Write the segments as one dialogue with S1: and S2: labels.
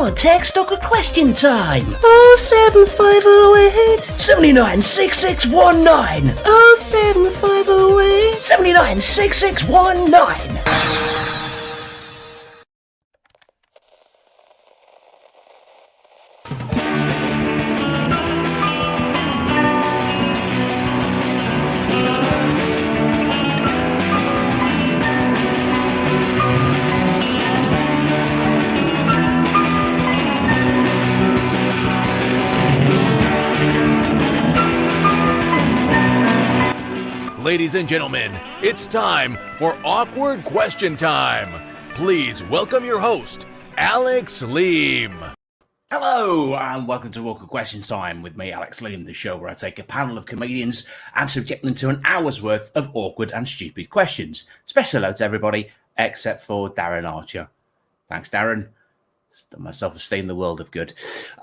S1: or text awkward question time.
S2: 07508
S1: 796619.
S2: 07508
S1: 796619.
S3: Ladies and gentlemen, it's time for Awkward Question Time. Please welcome your host, Alex Leam.
S4: Hello, and welcome to Awkward Question Time with me, Alex Leam, the show where I take a panel of comedians and subject them to an hour's worth of awkward and stupid questions. Special hello to everybody, except for Darren Archer. Thanks, Darren. Done myself esteem the world of good.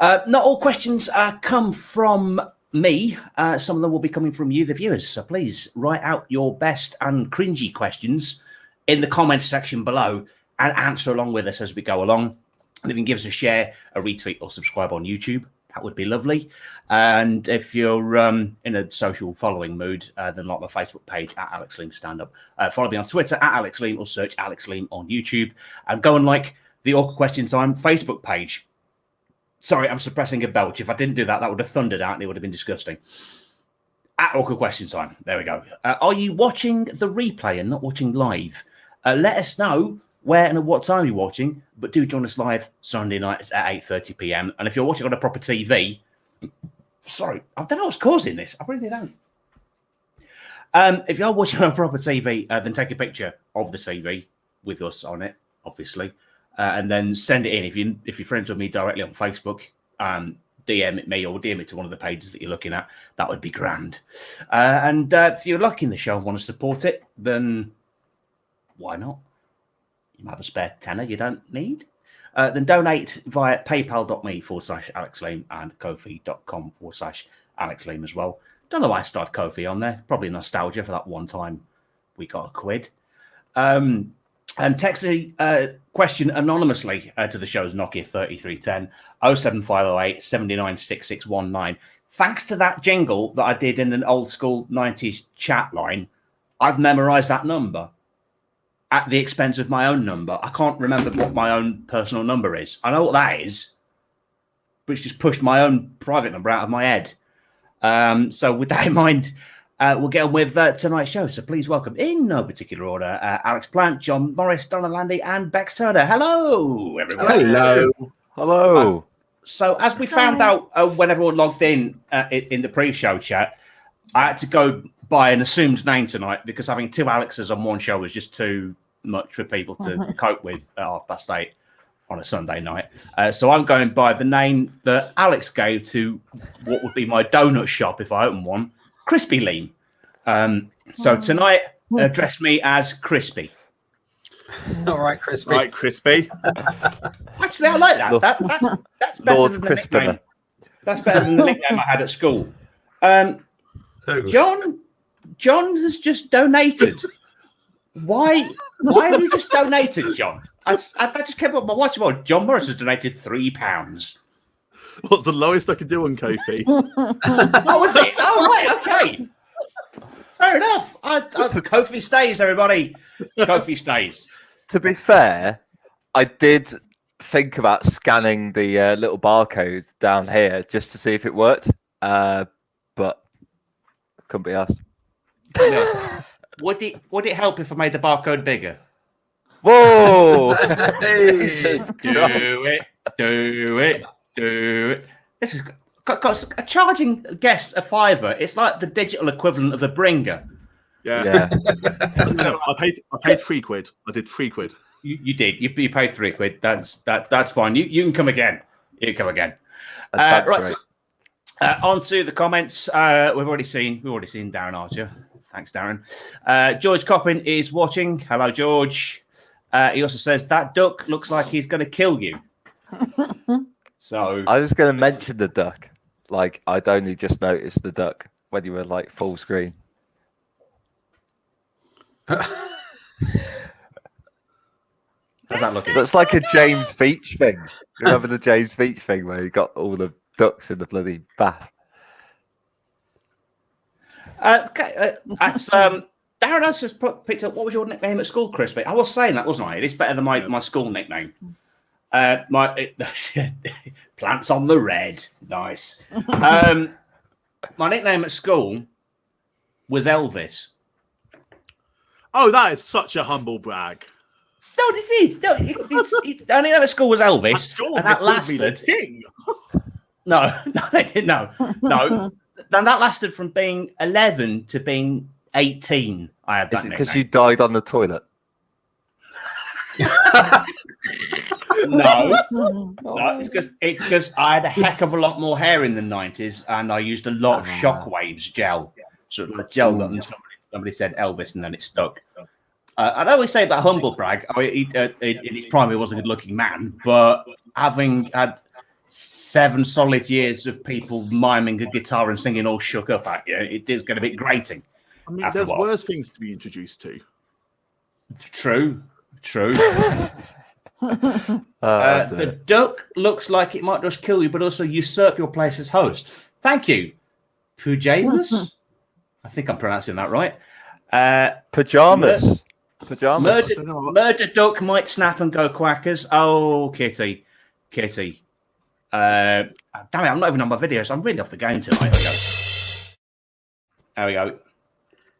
S4: Not all questions come from me. Some of them will be coming from you, the viewers. So please write out your best and cringy questions in the comments section below and answer along with us as we go along. And if you can give us a share, a retweet, or subscribe on YouTube, that would be lovely. And if you're in a social following mood, then like my Facebook page at Alex Leam Stand Up. Follow me on Twitter at Alex Leam or search Alex Leam on YouTube. And go and like the Awkward Question Time Facebook page. Sorry, I'm suppressing a belch. If I didn't do that, that would have thundered out and it would have been disgusting. At Awkward Question Time. There we go. Are you watching the replay and not watching live? Let us know where and at what time you're watching, but do join us live Sunday nights at 8:30 p.m. And if you're watching on a proper TV, sorry, I don't know what's causing this. I really don't. If you're watching on a proper TV, then take a picture of the TV with us on it, obviously. And then send it in. If you're friends with me directly on Facebook, DM it me or DM it to one of the pages that you're looking at. That would be grand. And if you're liking the show and want to support it, then why not? You might have a spare tenner you don't need. Then donate via paypal.me/Alex Leam and Ko-fi.com/Alex Leam as well. Don't know why I started Ko-fi on there. Probably nostalgia for that one time we got £1. And text a question anonymously to the show's Nokia 3310 07508 796619. Thanks to that jingle that I did in an old school 90s chat line, I've memorized that number at the expense of my own number. I can't remember what my own personal number is. I know what that is, but it's just pushed my own private number out of my head. So with that in mind, we'll get on with tonight's show. So please welcome, in no particular order, Alex Plant, John Morris, Donna, Landy, and Bex Turner. Hello, everybody.
S5: Hello.
S4: So as we found out when everyone logged in the pre-show chat, I had to go by an assumed name tonight because having two Alexes on one show was just too much for people to cope with at 8:30 on a Sunday night. So I'm going by the name that Alex gave to what would be my donut shop if I opened one, Crispy Leam. So tonight, address me as Crispy.
S6: All right, Crispy.
S5: Right, Crispy.
S4: Actually, I like that. That's better
S5: Lord
S4: than the
S5: Crispy.
S4: nickname. That's better than the nickname I had at school. John has just donated. Why have you just donated, John? I just kept up my watch. John Morris has donated £3.
S5: What's the lowest I could do on Ko-fi?
S4: Oh, was it? Oh, right, okay. Fair enough. Ko-fi stays, everybody. Ko-fi stays.
S7: To be fair, I did think about scanning the little barcode down here just to see if it worked, but couldn't be asked.
S4: Would it help if I made the barcode bigger?
S7: Whoa!
S4: Jesus Christ. Do it. This is got a charging guest a £5. It's like the digital equivalent of a bringer.
S5: Yeah. No, I paid £3. I did £3.
S4: You did. You paid £3. That's fine. You can come again. You can come again.
S7: Right.
S4: So, on to the comments. We've already seen Darren Archer. Thanks, Darren. George Coppin is watching. Hello, George. He also says that duck looks like he's going to kill you. So
S7: I was going to mention the duck. Like, I'd only just noticed the duck when you were like full screen.
S4: How's that looking?
S7: That's like a James Beach thing. Remember the James Beach thing where he got all the ducks in the bloody bath?
S4: That's Darren has just picked up. What was your nickname at school, Crispy? I was saying that, wasn't I? It is better than my school nickname. Plants on the red. Nice. My nickname at school was Elvis.
S5: Oh, that is such a humble brag.
S4: No, this is. No, the only name at school was Elvis.
S5: At school,
S4: and that
S5: they called me the
S4: lasted.
S5: king.
S4: No, they didn't. No. And that lasted from being 11 to being 18. I had that
S7: Is it because
S4: nickname.
S7: you died on the toilet?
S4: No, it's because I had a heck of a lot more hair in the 90s, and I used a lot of Shockwaves gel, sort of like gel that somebody said Elvis, and then it stuck. I'd always say that humble brag. In his prime, he was a good-looking man, but having had 7 solid years of people miming a guitar and singing all shook up at you, it does get a bit grating.
S5: I mean, there's worse things to be introduced to.
S4: True. The duck looks like it might just kill you, but also usurp your place as host. Thank you, Pujamas. I think I'm pronouncing that right.
S7: Pajamas.
S4: Murder duck might snap and go quackers. Oh, Kitty. Damn it, I'm not even on my videos. I'm really off the game tonight. There we go.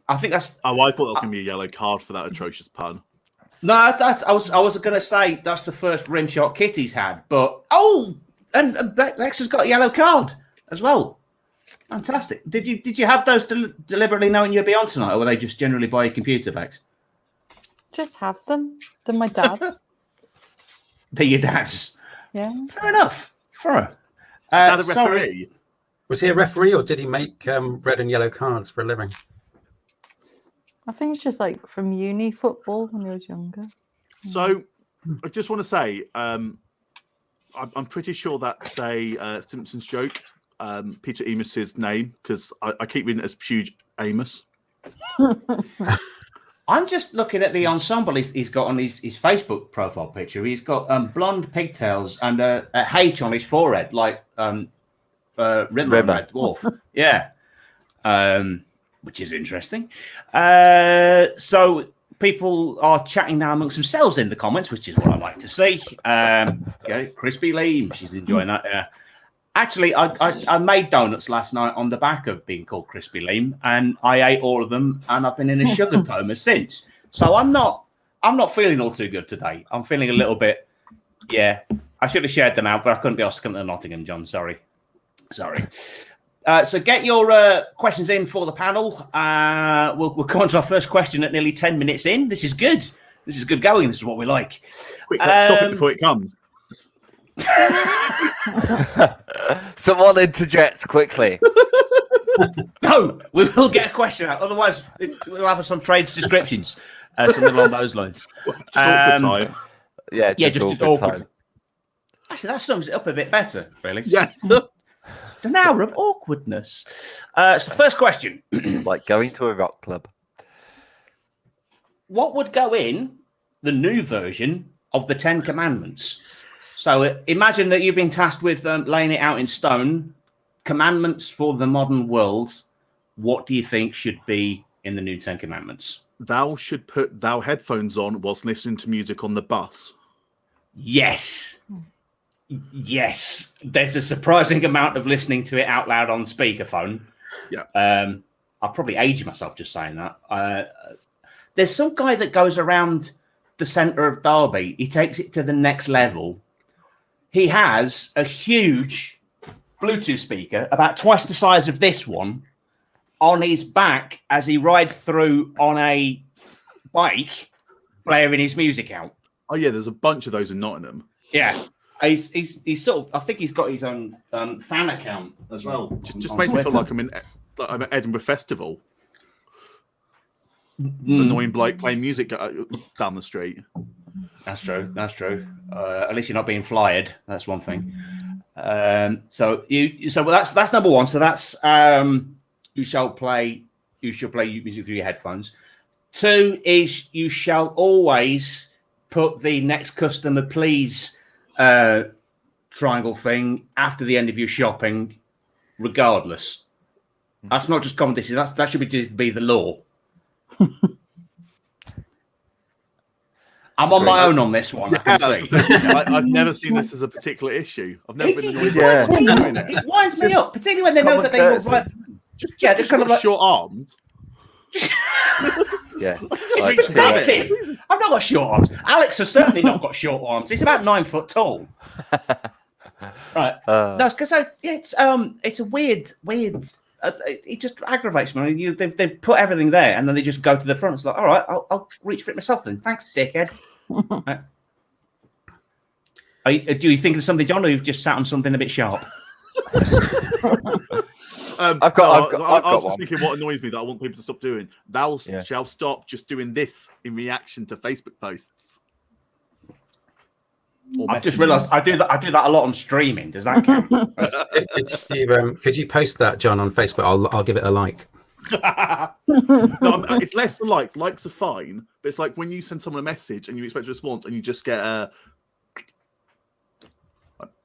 S4: I think that's.
S5: Oh, I thought that was going to be a yellow card for that atrocious pun.
S4: No, I was going to say that's the first rim shot Kitty's had, but and Lex has got a yellow card as well. Fantastic. Did you have those deliberately knowing you'd be on tonight, or were they just generally by your computer, Bex?
S8: Just have them. They're my dad.
S4: They're your dad's.
S8: Yeah.
S4: Fair enough. Fair.
S5: Dad a referee?
S6: Was he a referee or did he make red and yellow cards for a living?
S8: I think it's just like from uni football when he was younger.
S5: So, I just want to say, I'm pretty sure that's a Simpsons joke. Peter Amos's name, because I keep reading it as Puge Amos.
S4: I'm just looking at the ensemble he's got on his Facebook profile picture. He's got blonde pigtails and a H on his forehead, like Rimmer Red Dwarf. Yeah. Which is interesting. So people are chatting now amongst themselves in the comments, which is what I like to see. Crispy Leam, she's enjoying that. Yeah. Actually, I made donuts last night on the back of being called Crispy Leam, and I ate all of them, and I've been in a sugar coma since. So I'm not feeling all too good today. I'm feeling a little bit. Yeah, I should have shared them out, but I couldn't be asked to come to Nottingham, John. Sorry. So get your questions in for the panel. We'll come on to our first question at nearly 10 minutes in. This is good. This is good going. This is what we like.
S5: Quick, let's stop it before it comes.
S7: Someone interject quickly.
S4: No, we will get a question out. Otherwise, we'll have some trades descriptions. Something along those lines.
S5: Just awkward time.
S7: Yeah, just awkward time.
S4: Actually, that sums it up a bit better, really.
S5: Yeah.
S4: An hour of awkwardness. So first question.
S7: Like going to a rock club.
S4: What would go in the new version of the 10 Commandments? So imagine that you've been tasked with laying it out in stone. Commandments for the modern world. What do you think should be in the new 10 Commandments?
S5: Thou should put thou headphones on whilst listening to music on the bus.
S4: Yes. There's a surprising amount of listening to it out loud on speakerphone.
S5: Yeah.
S4: I'll probably age myself just saying that. There's some guy that goes around the centre of Derby. He takes it to the next level. He has a huge Bluetooth speaker, about twice the size of this one, on his back as he rides through on a bike, blaring his music out.
S5: Oh yeah, there's a bunch of those in Nottingham.
S4: Yeah. He's sort of. I think he's got his own fan account as well.
S5: Just makes me feel like I'm at Edinburgh Festival. Annoying bloke playing music down the street.
S4: That's true. At least you're not being flyed. That's one thing. So that's number one. So that's you shall play music through your headphones. 2 is you shall always put the next customer please triangle thing after the end of your shopping, regardless. That's not just competition. That should be the law. I'm on my own on this one. I can see.
S5: I've never seen this as a particular issue. I've never been annoyed
S7: Yeah.
S5: by doing it.
S4: It winds me up, particularly when they know that they
S7: courtesy.
S4: will.
S5: Just,
S4: Yeah,
S5: yeah,
S4: they're
S5: just
S4: kind of
S5: got
S4: like-
S5: short arms.
S7: Yeah.
S4: It's perspective. I've not got short arms. Alex has certainly not got short arms. He's about 9 foot tall. Right. That's because it's a weird. It just aggravates me. They've put everything there, and then they just go to the front. It's like, all right, I'll reach for it myself then. Thanks, dickhead. Right. Do you think of something, John, or you've just sat on something a bit sharp?
S7: I've
S5: I
S7: got
S5: was just
S7: one.
S5: thinking what annoys me that I want people to stop doing. Thou shall stop just doing this in reaction to Facebook posts. Or
S4: I've just
S5: messages.
S4: realised I do that a lot on streaming. Does that count?
S6: Could you post that, John, on Facebook? I'll give it a like.
S5: No, it's less than likes. Likes are fine, but it's like when you send someone a message and you expect a response and you just get a.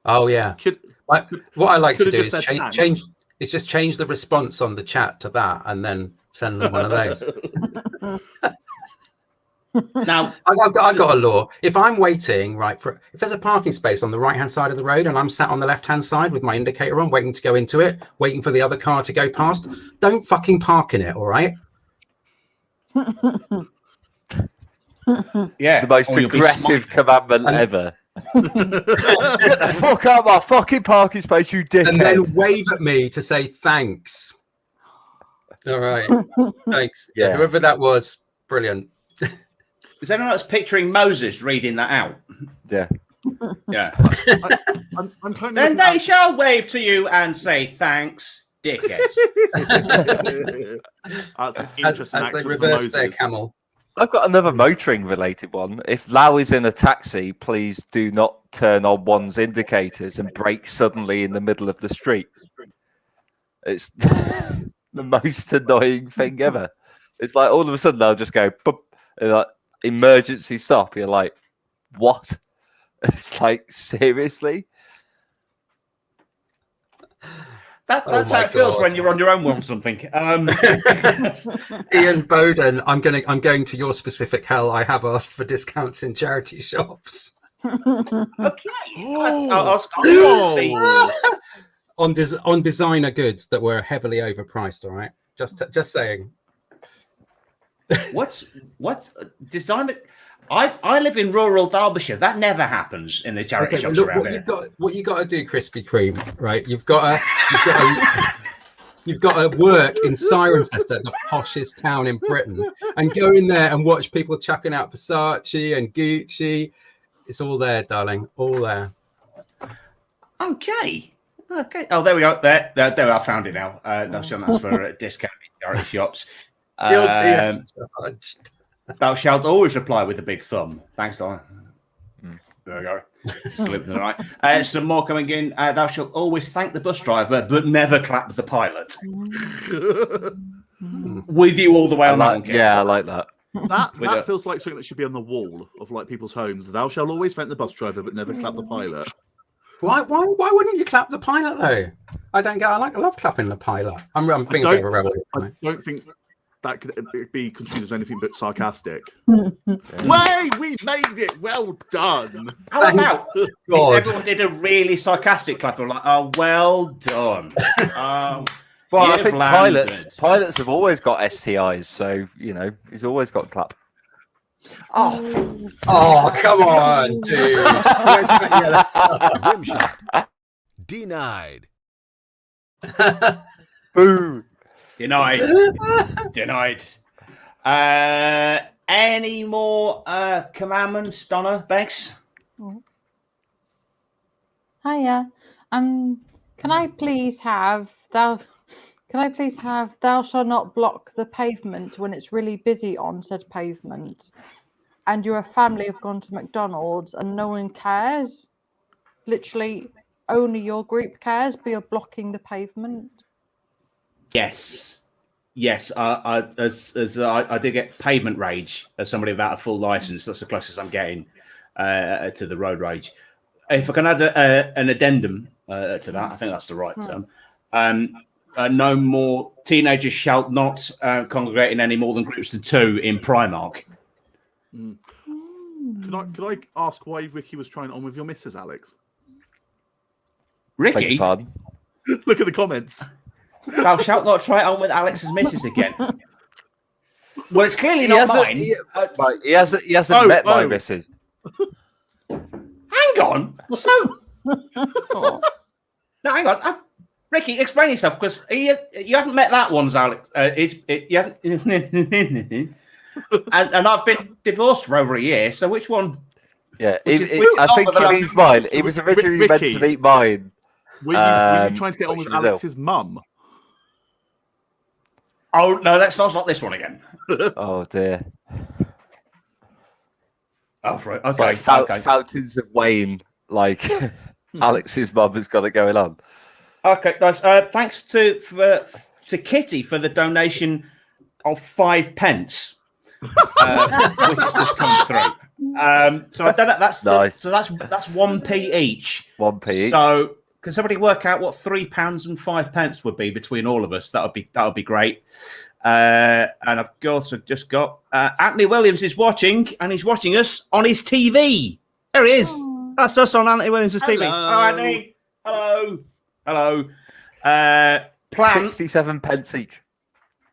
S6: Oh yeah. What I like to do is change. It's just change the response on the chat to that, and then send them one of those.
S4: Now,
S6: I've got a law. If I'm waiting, right, if there's a parking space on the right-hand side of the road and I'm sat on the left-hand side with my indicator on, waiting to go into it, waiting for the other car to go past, don't fucking park in it, all right?
S4: Yeah,
S7: The most
S4: or you'll be
S7: aggressive commandment ever. Get the fuck out of my fucking parking space, you dickhead.
S6: And then wave at me to say thanks. All right. Thanks.
S7: Yeah.
S6: Whoever that was, brilliant.
S4: Is anyone else picturing Moses reading that out?
S7: Yeah.
S4: Yeah.
S5: I'm kind of
S4: Then they shall wave to you and say thanks, dickheads.
S5: That's an
S6: As
S5: interesting
S6: they
S5: action for
S6: reverse their
S5: Moses.
S6: camel.
S7: I've got another motoring related one. If Lau is in a taxi, please do not turn on one's indicators and brake suddenly in the middle of the street. It's the most annoying thing ever. It's like all of a sudden they'll just go, boop, and like emergency stop. You're like, what? It's like, seriously?
S4: That's how it feels when you're on your own on something.
S6: Ian Bowden, I'm going to your specific hell. I have asked for discounts in charity shops.
S4: Okay. I'll see.
S6: on designer goods that were heavily overpriced. All right, just saying.
S4: What's designer? I live in rural Derbyshire. That never happens in the charity
S6: Okay,
S4: shops
S6: look,
S4: around here.
S6: what you got to do, Krispy Kreme, right? You've got to work in Cirencester, the poshest town in Britain, and go in there and watch people chucking out Versace and Gucci. It's all there, darling, all there.
S4: Okay. Oh, there we go. There we are. I found it now. That's for discount in charity shops.
S6: Guilty as charged.
S4: Thou shalt always reply with a big thumb. Thanks, Donna. There we go. Slipped in, right. Some more coming in. Thou shalt always thank the bus driver, but never clap the pilot. With you all the way on that one, Kev.
S7: Yeah, I like that.
S5: That feels like something that should be on the wall of like people's homes. Thou shalt always thank the bus driver, but never clap the pilot.
S6: Why wouldn't you clap the pilot though? I don't get. I love clapping the pilot. I'm being a bit of a rebel.
S5: I don't think that could be construed as anything but sarcastic. Way, we made it. Well done.
S4: How about if
S6: God.
S4: everyone did a really sarcastic clap? Like, oh, well done.
S7: Well, I
S4: You've
S7: think
S4: landed.
S7: pilots have always got STIs, so you know he's always got clap.
S6: Oh, come on, dude. Where's that yellow?
S3: Rim shot. Denied.
S7: Boo!
S4: Denied. Any more commandments, Donna, Bex?
S8: Hiya. Can I please have thou shalt not block the pavement when it's really busy on said pavement, and your family have gone to McDonald's and no one cares? Literally, only your group cares, but you're blocking the pavement.
S4: Yes. I do get pavement rage as somebody without a full license. That's the closest I'm getting. to the road rage. If I can add an addendum to that, I think that's the right term. No more teenagers shall not congregate in any more than groups of 2 in Primark.
S5: Could I ask why Ricky was trying it on with your missus, Alex?
S7: Beg
S4: Ricky,
S7: your pardon?
S5: Look at the comments.
S4: thou shalt not try it on with Alex's missus again. Well, it's clearly not mine.
S7: He hasn't met my missus.
S4: Hang on. So, no, hang on. Ricky, explain yourself, because you haven't met that one's Alex. You haven't, and I've been divorced for over a year. So which one?
S7: Yeah, I think he means mine. He was originally meant to meet mine.
S5: Were you trying to get on with Alex's mum?
S4: Oh no, let's not this one again.
S7: Oh dear.
S4: Oh right,
S7: It's
S4: okay.
S7: like Fountains of Wayne, like Alex's mum has got it going on.
S4: Okay, guys. Thanks to Kitty for the donation of 5 pence, which has just come through. So I don't know. That's
S7: nice.
S4: So that's 1p each.
S7: 1p each.
S4: So can somebody work out what £3 and 5 pence would be between all of us? That would be great. And I've also just got Anthony Williams is watching, and he's watching us on his TV. There he is. That's us on Anthony Williams' TV. Hello, Anthony. Hello. Plan
S7: 67 pence each.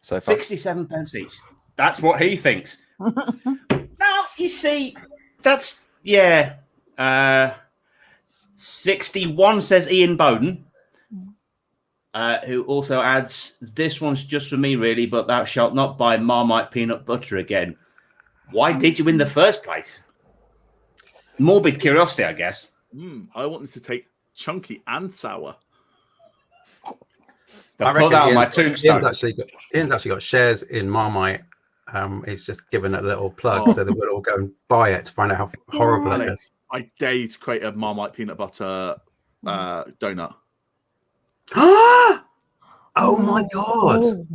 S7: So far.
S4: 67 pence each. That's what he thinks. Now you see, that's 61 says Ian Bowden, who also adds, "This one's just for me, really, but thou shalt not buy Marmite peanut butter again." Why did you in the first place? Morbid curiosity, I guess.
S5: I want this to take chunky and sour.
S6: I
S4: Put that on my
S6: Ian's
S4: tombstone.
S6: Ian's actually got shares in Marmite. He's just given a little plug so that we'll all go and buy it to find out how horrible it is.
S5: I dare you to create a Marmite peanut butter donut.
S6: Oh my god!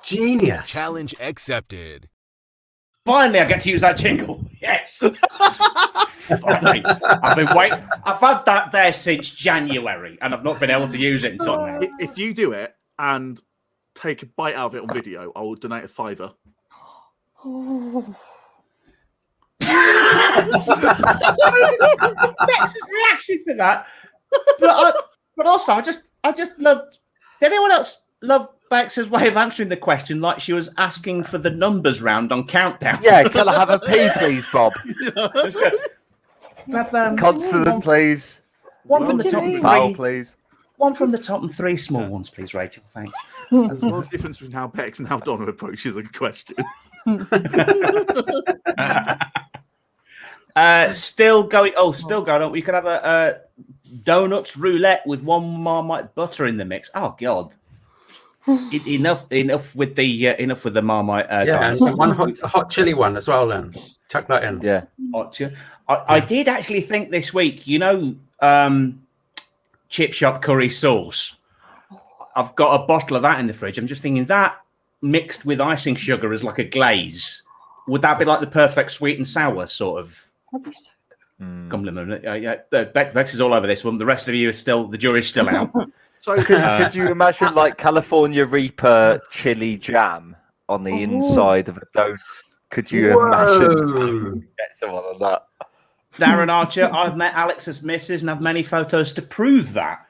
S6: Genius!
S3: Challenge accepted.
S4: Finally, I get to use that jingle. Yes. Finally. I've been waiting. I've had that there since January, and I've not been able to use it until now.
S5: If you do it and take a bite out of it on video, I will donate a $5.
S4: Bex's reaction to that, but also I just love. Did anyone else love Bex's way of answering the question like she was asking for the numbers round on Countdown?
S7: Yeah, can I have a pee, please, Bob?
S4: Consonant,
S7: please.
S4: One from the top and
S7: Vowel,
S4: three.
S7: please.
S4: One from the top and 3 small ones, please, Rachel. Thanks.
S5: There's a lot of difference between how Bex and how Donna approaches a question.
S4: Still going on. We could have a donuts roulette with 1 Marmite butter in the mix. Oh God! Enough with the Marmite.
S6: And one hot chili one as well. Then chuck that in.
S7: Yeah.
S4: Hot chili. I did actually think this week. Chip shop curry sauce. I've got a bottle of that in the fridge. I'm just thinking that mixed with icing sugar as like a glaze. Would that be like the perfect sweet and sour sort of?
S8: That'd be so good.
S4: Compliment. Bex is all over this one. The rest of you the jury's still out.
S7: So could you imagine like California Reaper chili jam on the inside of a donut? Could you imagine get someone on that?
S4: Darren Archer, I've met Alex's missus and have many photos to prove that.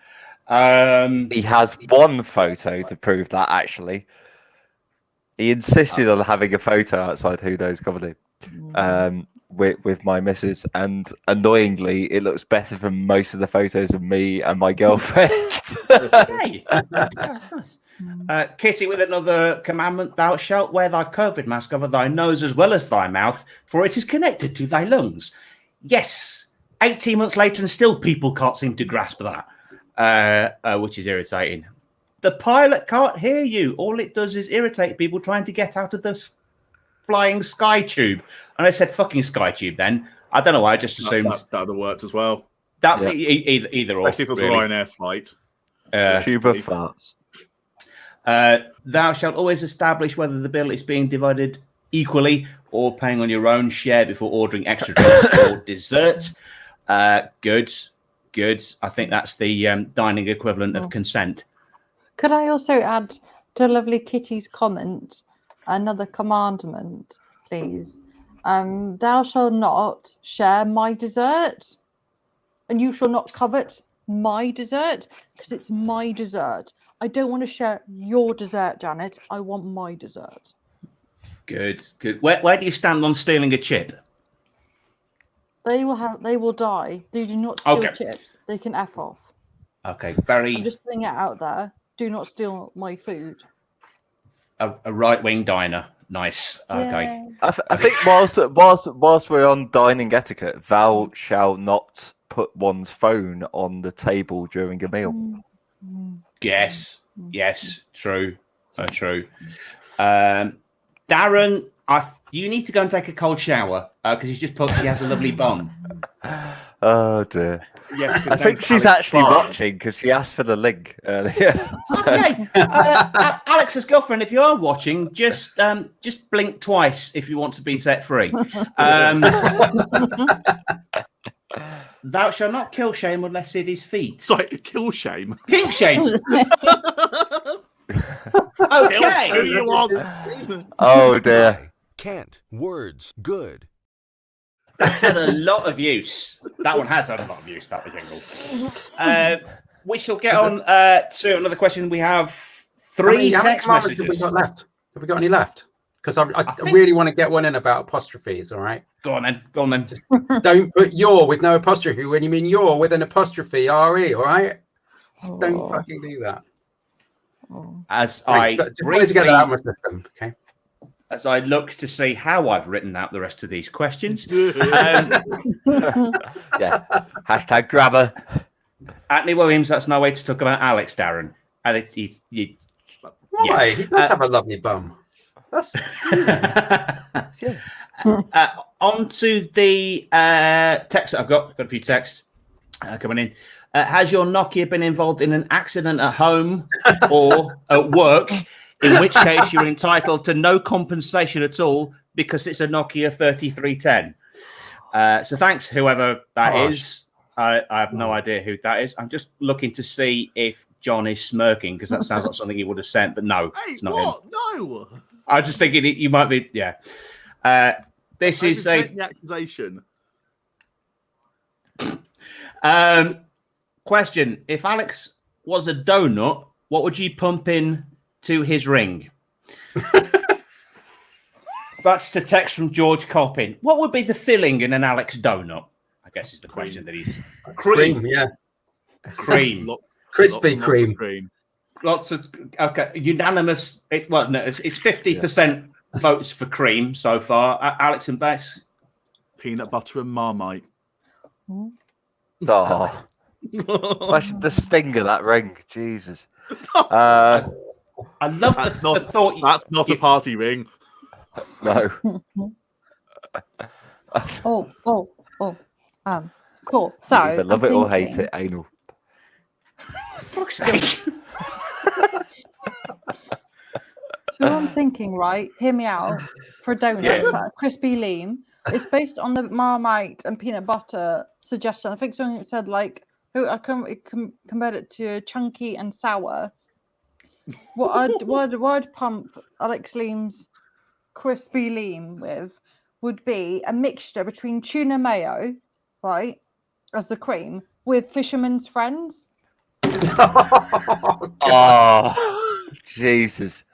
S7: He has one photo to prove that, actually. He insisted on having a photo outside Who Knows Comedy with my missus, and annoyingly, it looks better than most of the photos of me and my girlfriend.
S4: Hey, that's nice. Kitty with another commandment: Thou shalt wear thy COVID mask over thy nose as well as thy mouth, for it is connected to thy lungs. Yes, 18 months later, and still people can't seem to grasp that, which is irritating. The pilot can't hear you. All it does is irritate people trying to get out of the flying sky tube. And I said fucking sky tube then. I don't know why, I just assumed
S5: that would have worked as well.
S4: That either or.
S5: Especially if it was a
S4: really.
S5: Ryanair flight.
S7: Tube of farts.
S4: Thou shalt always establish whether the bill is being divided equally or paying on your own share before ordering extra drinks or dessert. Good. I think that's the dining equivalent of consent.
S8: Could I also add to lovely Kitty's comment another commandment, please? Thou shalt not share my dessert, and you shall not covet my dessert, because it's my dessert. I don't want to share your dessert, Janet. I want my dessert.
S4: Good. Where do you stand on stealing a chip?
S8: They will die. They do not steal chips. They can F off.
S4: Okay,
S8: I'm just putting it out there. Do not steal my food.
S4: A right-wing diner. Nice. Okay.
S8: Yeah.
S7: I think whilst we're on dining etiquette, thou shalt not put one's phone on the table during a meal.
S4: Yes. True. Darren, you need to go and take a cold shower because he's just put. She has a lovely bum.
S7: Oh dear.
S5: Yes,
S7: I think she's actually watching because she asked for the link earlier.
S4: Okay, Alex's girlfriend, if you are watching, just blink twice if you want to be set free. Thou shalt not kill shame unless it is feet.
S5: Sorry, kill shame.
S4: Kink shame. Okay.
S5: Who you want?
S7: Oh dear.
S3: Can't. Words. Good.
S4: That's had a lot of use. That one has had a lot of use, that jingle. We shall get on to another question. We have three text messages.
S6: Have we got left? Have we got any left? Because I really want to get one in about apostrophes, all right?
S4: Go on then.
S6: Just don't put your with no apostrophe when you mean your with an apostrophe, RE, all right? Just don't fucking do that.
S4: As
S6: wanted to get that out of my system, okay?
S4: As I look to see how I've written out the rest of these questions.
S7: Yeah. Hashtag grabber.
S4: Anthony Williams, that's no way to talk about Alex, Darren.
S6: Why? He does have a lovely bum. That's
S4: on to the text that I've got a few texts coming in. Has your Nokia been involved in an accident at home or at work? In which case, you're entitled to no compensation at all because it's a Nokia 3310. So thanks, whoever that is. I have no idea who that is. I'm just looking to see if John is smirking because that sounds like something he would have sent, but no, it's not him.
S5: No.
S4: I was just thinking you might be, yeah. This is
S5: the accusation.
S4: Question. If Alex was a donut, what would you pump in to his ring? That's the text from George Coppin. What would be the filling in an Alex donut? I guess is the question that he's
S6: cream. Yeah,
S4: cream,
S6: crispy cream.
S4: Lots of unanimous. It's 50% votes for cream so far. Alex and Bess,
S5: peanut butter and Marmite.
S7: Oh, imagine the sting of that ring, Jesus. I
S4: love the thought.
S5: That's not a party ring.
S7: No.
S8: Cool. So
S7: either love it or hate it, anal.
S4: Fuck's sake.
S8: So I'm thinking, right? Hear me out. For a donut, crispy lean. It's based on the Marmite and peanut butter suggestion. I think something that said like, compared it to chunky and sour. What I'd pump Alex Leam's crispy lean with would be a mixture between tuna mayo, right, as the cream, with Fisherman's Friends.
S7: Oh, Jesus.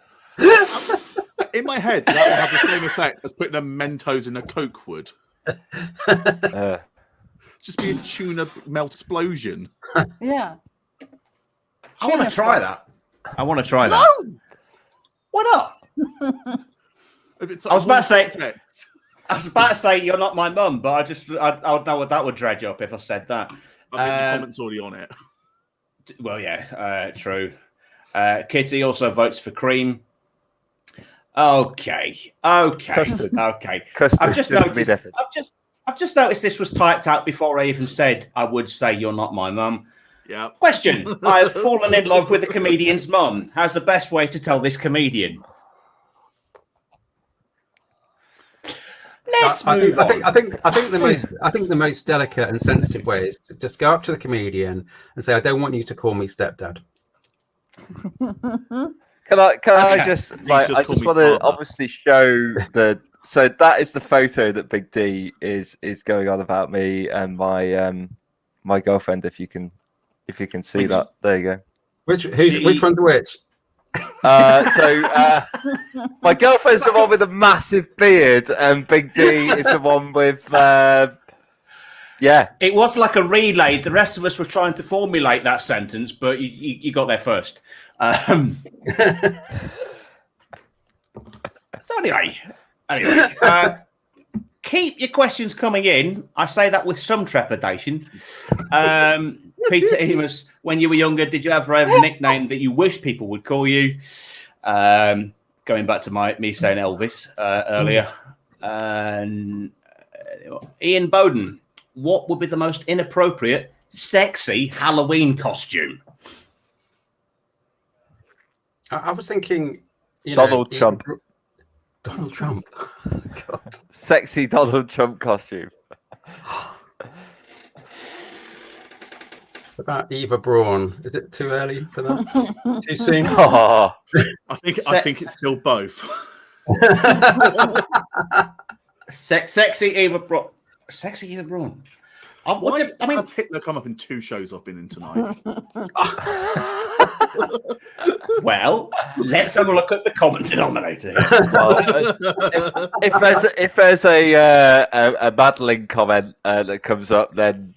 S5: In my head, that would have the same effect as putting a Mentos in a Coke would. Just be a tuna melt explosion.
S8: Yeah.
S4: I want to try that. No! Why not? I was about to say you're not my mum, but I would know what that would dredge up if I said that.
S5: I think the comments already on it.
S4: Well, yeah, true. Kitty also votes for cream. Okay.
S7: Custard.
S4: I've just noticed this was typed out before I even said I would say you're not my mum.
S5: Yeah.
S4: Question. I've fallen in love with a comedian's mum. How's the best way to tell this comedian? Let's move on.
S6: I think the most delicate and sensitive way is to just go up to the comedian and say, "I don't want you to call me stepdad."
S7: Can I just I just want to obviously show the. So that is the photo that Big D is going on about me and my girlfriend. If you can see that, there you go.
S6: Which one's which?
S7: My girlfriend's the one with a massive beard, and Big D is the one with
S4: It was like a relay. The rest of us were trying to formulate that sentence, but you got there first. So anyway, keep your questions coming in. I say that with some trepidation. Peter Emus, when you were younger, did you ever have a nickname that you wish people would call you? Going back to me saying Elvis earlier. And Ian Bowden, what would be the most inappropriate, sexy Halloween costume?
S6: I was thinking,
S7: Donald Trump.
S6: Donald Trump. God.
S7: Sexy Donald Trump costume.
S6: About Eva Braun. Is it too early for that? Too soon?
S7: Oh.
S5: I think it's still both.
S4: Sexy Eva Braun. Sexy Eva Braun.
S5: Why has Hitler come up in 2 shows I've been in tonight?
S4: Well, let's have a look at the common denominator here.
S7: Well, if there's a Madeline comment that comes up, then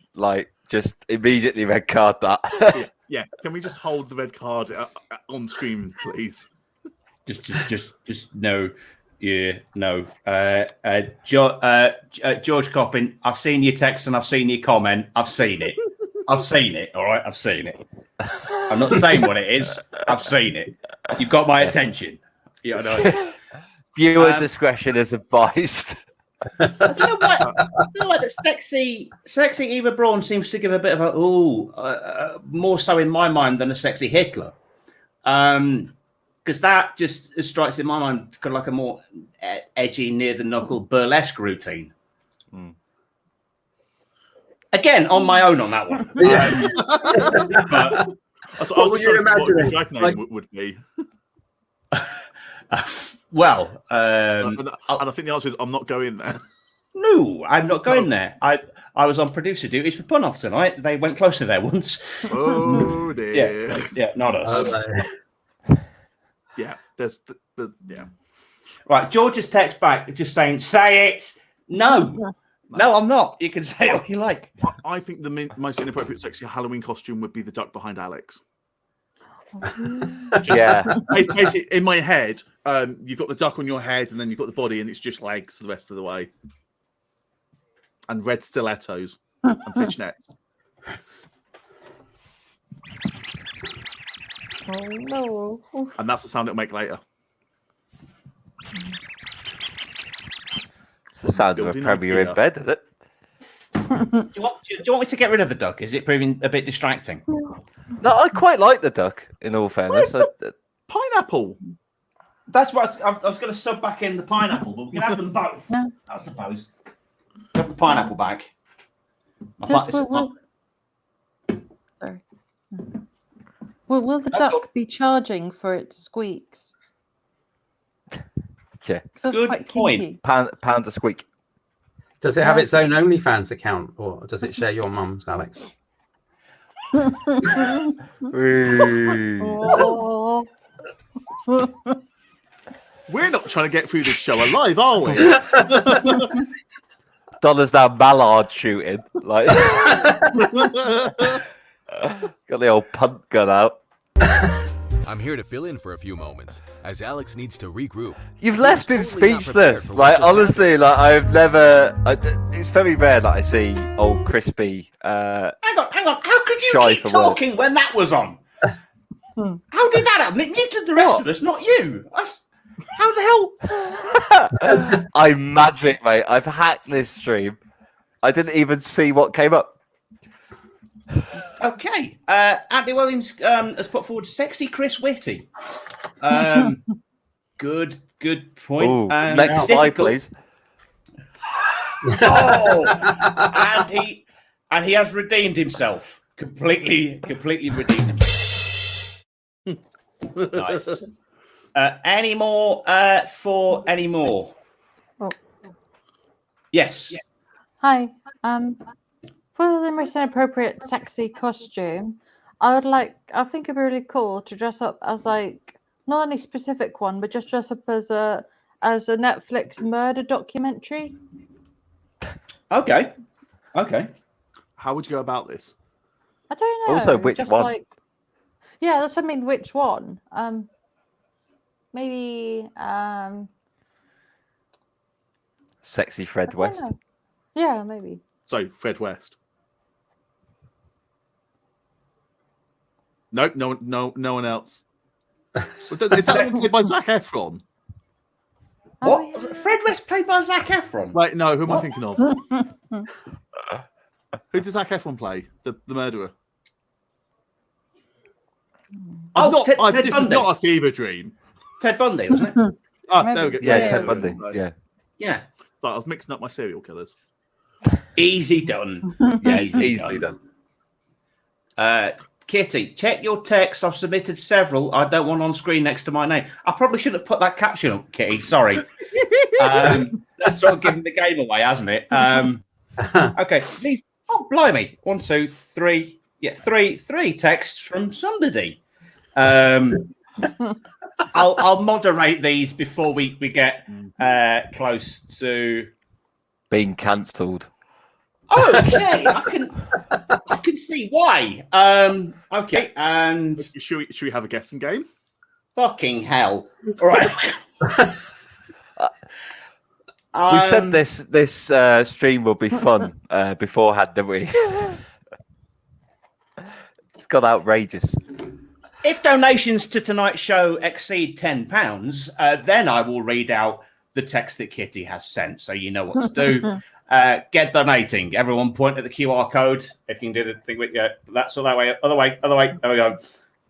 S7: just immediately red card that.
S5: Yeah. Can we just hold the red card on screen, please?
S4: Just no. Yeah, no. George Coppin, I've seen your text and I've seen your comment. I've seen it. All right, I've seen it. I'm not saying what it is. I've seen it. You've got my attention. You know.
S7: Viewer discretion is advised.
S4: I don't know why that sexy Eva Braun seems to give a bit of a more so in my mind than a sexy Hitler. Because that just strikes in my mind kind of like a more edgy, near the knuckle burlesque routine. Again, on my own on that one.
S5: What were you imagining? What drag name would be?
S4: Well,
S5: and I think the answer is I'm not going there.
S4: No, I'm not going there. I was on producer duties for Pun Off tonight. They went close to there once.
S5: Oh dear.
S4: Yeah, not us.
S5: Yeah, there's yeah.
S4: Right, George's text back just saying, "Say it." No, I'm not. You can say what you like.
S5: I think the most inappropriate sexy Halloween costume would be the duck behind Alex.
S7: Yeah.
S5: Basically, in my head, you've got the duck on your head, and then you've got the body, and it's just legs the rest of the way, and red stilettos and fishnets.
S8: Oh no!
S5: And that's the sound it'll make later.
S7: It's the sound of a premier in bed, is it?
S4: Do you want me to get rid of the duck? Is it proving a bit distracting?
S7: No, I quite like the duck, in all fairness.
S5: Pineapple.
S4: That's what I was going to sub back in the pineapple, but we can have them both, I suppose. Have the pineapple back.
S8: Sorry. Will the duck be charging for its squeaks?
S7: Yeah.
S4: Good point.
S7: Pound a squeak.
S6: Does it have its own OnlyFans account, or does it share your mum's, Alex?
S8: Oh.
S5: We're not trying to get through this show alive, are we?
S7: Donna's now mallard shooting. Got the old punt gun out.
S3: I'm here to fill in for a few moments, as Alex needs to regroup.
S7: You've left him speechless. Honestly, I've never. It's very rare that I see old crispy.
S4: Hang on. How could you keep talking when that was on? How did that happen? It muted the rest of us, not you. How the
S7: hell? I'm magic, mate. I've hacked this stream. I didn't even see what came up.
S4: Okay. Andy Williams has put forward sexy Chris Whitty. Good point.
S7: Ooh, next slide, please.
S4: and he has redeemed himself. Completely redeemed himself. Nice. Any more for any more?
S8: Oh.
S4: Yes.
S8: Hi. For the most inappropriate sexy costume, I think it'd be really cool to dress up as like not any specific one, but just dress up as a Netflix murder documentary.
S4: Okay.
S5: How would you go about this?
S8: I don't know.
S7: Also, which
S8: just
S7: one?
S8: Yeah, that's what I mean. Which one? Maybe.
S7: Sexy Fred West.
S8: Know. Yeah, maybe.
S5: So, Fred West. Nope, no one else. Is that played by Zac Efron?
S4: What?
S8: Oh, yeah.
S4: Fred West played by Zac Efron?
S5: Like, no, who am I thinking of? Who does Zac Efron play? The murderer?
S4: Oh,
S5: this
S4: Ted
S5: is
S4: Bundy.
S5: not a fever dream.
S4: Ted Bundy, wasn't it?
S5: There we go.
S7: Yeah, Ted Bundy. Yeah.
S4: Yeah.
S5: But I was mixing up my serial killers.
S4: Easy done.
S7: Yeah, it's easily done.
S4: Kitty, check your text. I've submitted several. I don't want on screen next to my name. I probably should have put that caption up, Kitty. Sorry. That's sort of giving the game away, hasn't it? Okay, these. Oh, blimey! 1, 2, 3. Yeah, three texts from somebody. I'll moderate these before we get close to
S7: Being cancelled.
S4: Okay, I can see why. Okay, and
S5: Should we have a guessing game?
S4: fucking hell! All right.
S7: We said this stream will be fun beforehand, didn't we? It's got outrageous.
S4: If donations to tonight's show exceed £10, then I will read out the text that Kitty has sent, so you know what to do. Get donating. Everyone point at the QR code. If you can do the thing with that's all that way. Other way. There we go.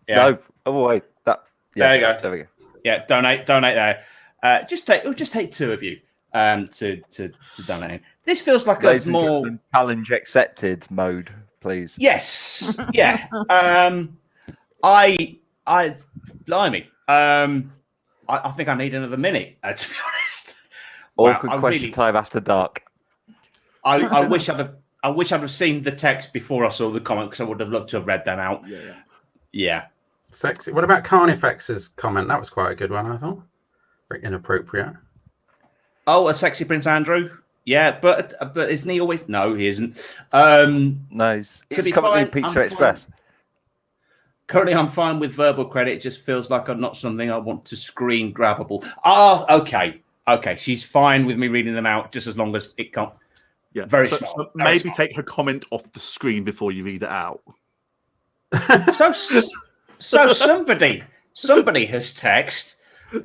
S4: Yeah.
S7: No, oh wait, that. Yeah,
S4: There you go.
S7: There we go.
S4: Yeah, donate there. It'll just take two of you to donate. This feels like
S7: Ladies
S4: a
S7: and
S4: more
S7: gentlemen, challenge accepted mode, please.
S4: yes, yeah. I blimey. I think I need another minute to be honest.
S7: Awkward
S4: Wow,
S7: question time after dark.
S4: I wish I'd have seen the text before I saw the comment because I would have loved to have read them out. Yeah.
S6: Sexy. What about Carnifex's comment? That was quite a good one, I thought. Very inappropriate.
S4: Oh, a sexy Prince Andrew. Yeah, but isn't he always? No, he isn't.
S7: No, he's
S4: be
S7: currently
S4: fine.
S7: Pizza
S4: I'm
S7: Express.
S4: Currently, I'm fine with verbal credit. It just feels like I'm not something I want to screen grabbable. Oh, okay. She's fine with me reading them out, just as long as it can't.
S5: Yeah.
S4: Very
S5: so
S4: smart.
S5: maybe take her comment off the screen before you read it out.
S4: So somebody has text.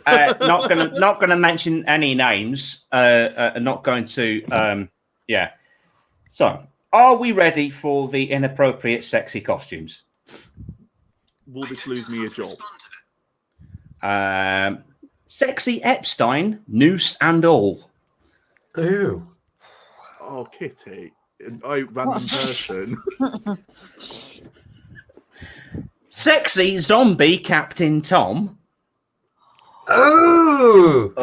S4: Not gonna mention any names. Not going to. Yeah. So, are we ready for the inappropriate, sexy costumes?
S5: Will this lose me a job?
S4: Sexy Epstein, noose and all.
S6: Ooh.
S5: Oh, Kitty. Random person.
S4: Sexy zombie Captain Tom.
S6: Oh.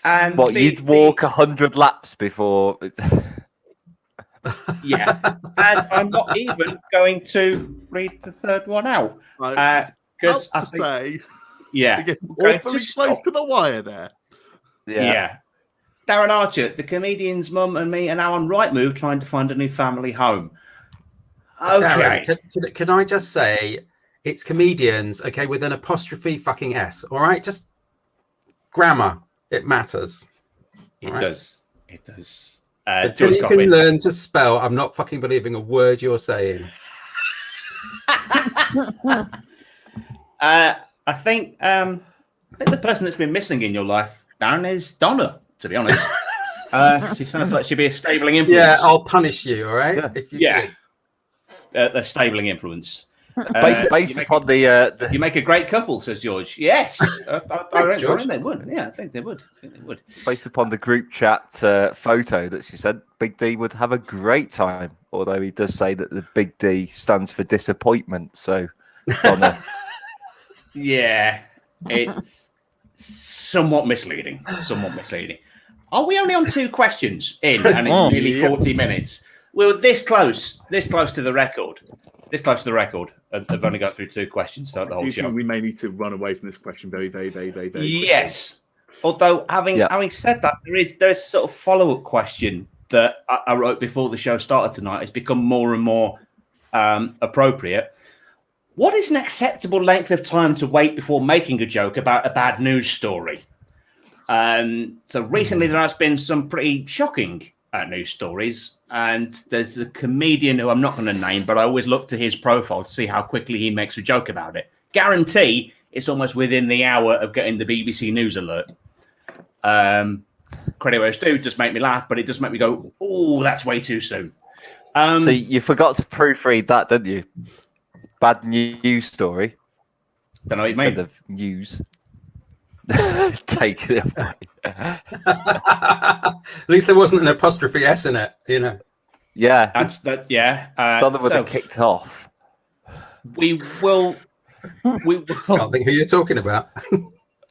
S4: And
S7: What, you'd walk 100 laps before?
S4: Yeah, and I'm not even going to read the third one out because I think,
S5: say,
S4: yeah,
S5: we're getting
S4: going
S5: awfully
S4: to
S5: close
S4: stop.
S5: to the wire there.
S4: Yeah. Darren Archer, the comedian's mum and me are now on Rightmove trying to find a new family home. Okay.
S6: Darren, can I just say it's comedians, okay, with an apostrophe fucking S, all right? Just grammar. It matters.
S4: It
S6: right?
S4: does. It does.
S6: Until you can learn to spell, I'm not fucking believing a word you're saying.
S4: I think the person that's been missing in your life, Darren, is Donna, to be honest. She sounds like she'd be a stabling influence.
S6: Yeah, I'll punish you, all right?
S4: Yeah.
S6: If you
S4: A stabling influence.
S7: Based upon the
S4: You make a great couple, says George. Yes, I
S6: Thanks, George.
S4: reckon they would. Yeah, I think they would.
S7: based upon the group chat photo that she sent, Big D would have a great time. Although he does say that the Big D stands for disappointment. So, Donna.
S4: Yeah, it's somewhat misleading. Are we only on 2 questions in, and it's nearly 40 minutes? We were this close to the record. I've only got through 2 questions throughout the whole show.
S5: We may need to run away from this question very quickly.
S4: Yes. Although having said that, there is sort of follow-up question that I wrote before the show started tonight. It's become more and more appropriate. What is an acceptable length of time to wait before making a joke about a bad news story? So recently there has been some pretty shocking news stories, and there's a comedian who I'm not going to name, but I always look to his profile to see how quickly he makes a joke about it. Guarantee it's almost within the hour of getting the BBC News alert. Credit where it's due, just make me laugh, but it does make me go, oh, that's way too soon.
S7: So you forgot to proofread that, didn't you? Bad news story.
S4: Don't know what you
S7: Instead
S4: mean.
S7: of news. Take it away.
S6: At least there wasn't an apostrophe S in it, you know.
S7: Yeah.
S4: That's that. Yeah.
S7: Donna would have kicked off.
S4: We will.
S6: Can't think who you're talking about.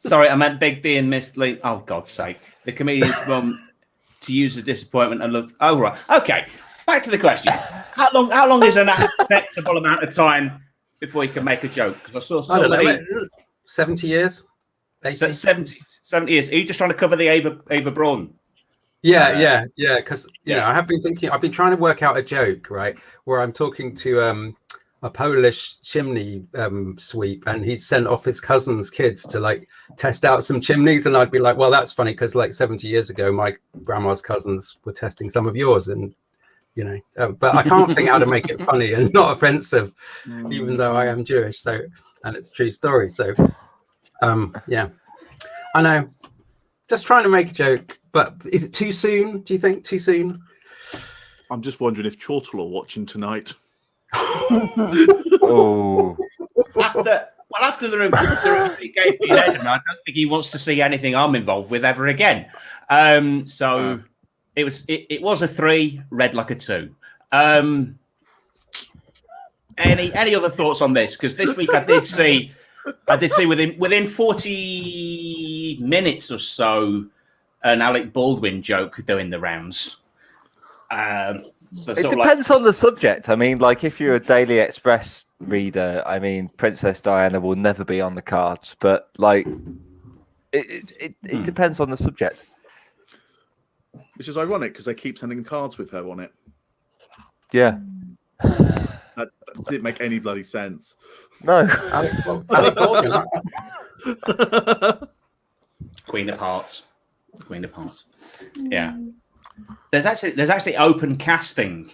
S4: Sorry, I meant Big D and Miss Lee. Oh, God's sake. The comedian's mum to use the disappointment and loved. Oh, right. Okay. Back to the question. How long is an acceptable amount of time before you can make a joke? Because I saw somebody.
S6: 70 years? 80?
S4: 70 years. Are you just trying to cover the Ava Braun?
S6: Yeah. Because, you know, I've been trying to work out a joke, right? Where I'm talking to a Polish chimney sweep, and he sent off his cousin's kids to like test out some chimneys, and I'd be like, well, that's funny because like 70 years ago my grandma's cousins were testing some of yours, and you know, but I can't think how to make it funny and not offensive, even though I am Jewish, so, and it's a true story, so yeah, I know, just trying to make a joke, but is it too soon? Do you think too soon?
S5: I'm just wondering if Chortle are watching tonight.
S7: Oh.
S4: After the review he gave me Edmund, I don't think he wants to see anything I'm involved with ever again. So it was a 3, read like a 2. Any other thoughts on this? Because this week I did see within 40 minutes or so an Alec Baldwin joke doing the rounds. So
S7: it depends on the subject. I mean, like if you're a Daily Express reader, I mean, Princess Diana will never be on the cards. But like, it depends on the subject.
S5: Which is ironic because they keep sending cards with her on it.
S7: Yeah,
S5: that didn't make any bloody sense.
S7: No.
S6: Alec Baldwin.
S4: Queen of Hearts. Yeah. There's actually open casting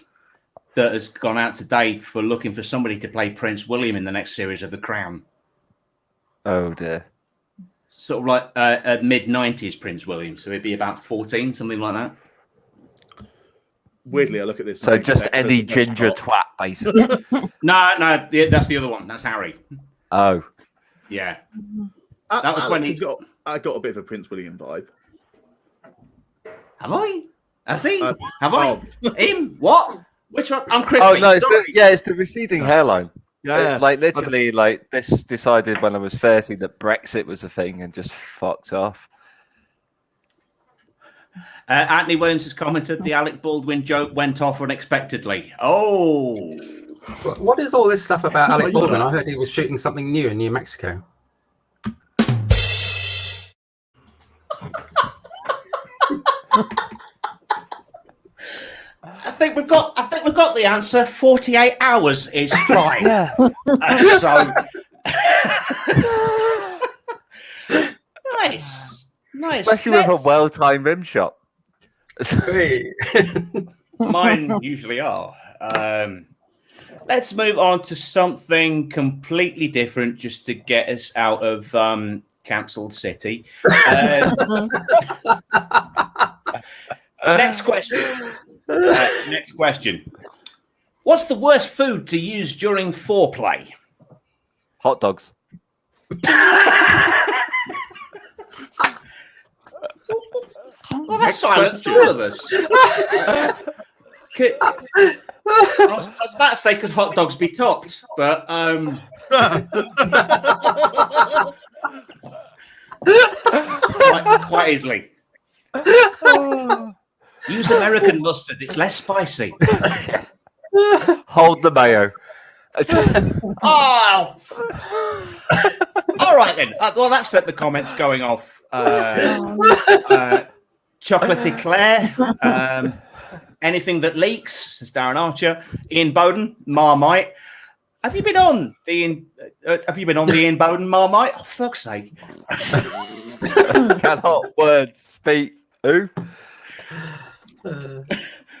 S4: that has gone out today for looking for somebody to play Prince William in the next series of The Crown.
S7: Oh dear.
S4: Sort of like a mid-90s Prince William, so it'd be about 14, something like that.
S5: Weirdly, I look at this.
S7: So just any ginger twat, basically.
S4: No, that's the other one. That's Harry.
S7: Oh.
S4: Yeah. That was when
S5: he's got. I got a bit of a Prince William vibe.
S4: Have I? Has he? Have I?
S5: Oh.
S4: Him? What? Which one? I'm crispy.
S7: Oh no, it's the receding hairline.
S5: Yeah.
S7: It's like literally like this decided when I was 30 that Brexit was a thing and just fucked off.
S4: Anthony Williams has commented the Alec Baldwin joke went off unexpectedly. Oh.
S6: What is all this stuff about Alec Baldwin? I heard he was shooting something new in New Mexico.
S4: I think we've got the answer. 48 hours is fine.
S7: Yeah.
S4: So nice.
S7: Especially with a well-timed rim shot.
S4: Mine usually are. Let's move on to something completely different, just to get us out of cancelled city. Next question. What's the worst food to use during foreplay?
S7: Hot dogs.
S4: Well, that's silence for all of us. I was about to say, could hot dogs be topped? But quite easily. Use American mustard; it's less spicy.
S7: Hold the mayo.
S4: Oh, all right then. Well, that set the comments going off. Chocolate eclair. Anything that leaks, says Darren Archer. Ian Bowden, Marmite. Have you been on the Ian Bowden Marmite? Oh, fuck's sake!
S7: Cannot words speak. Who?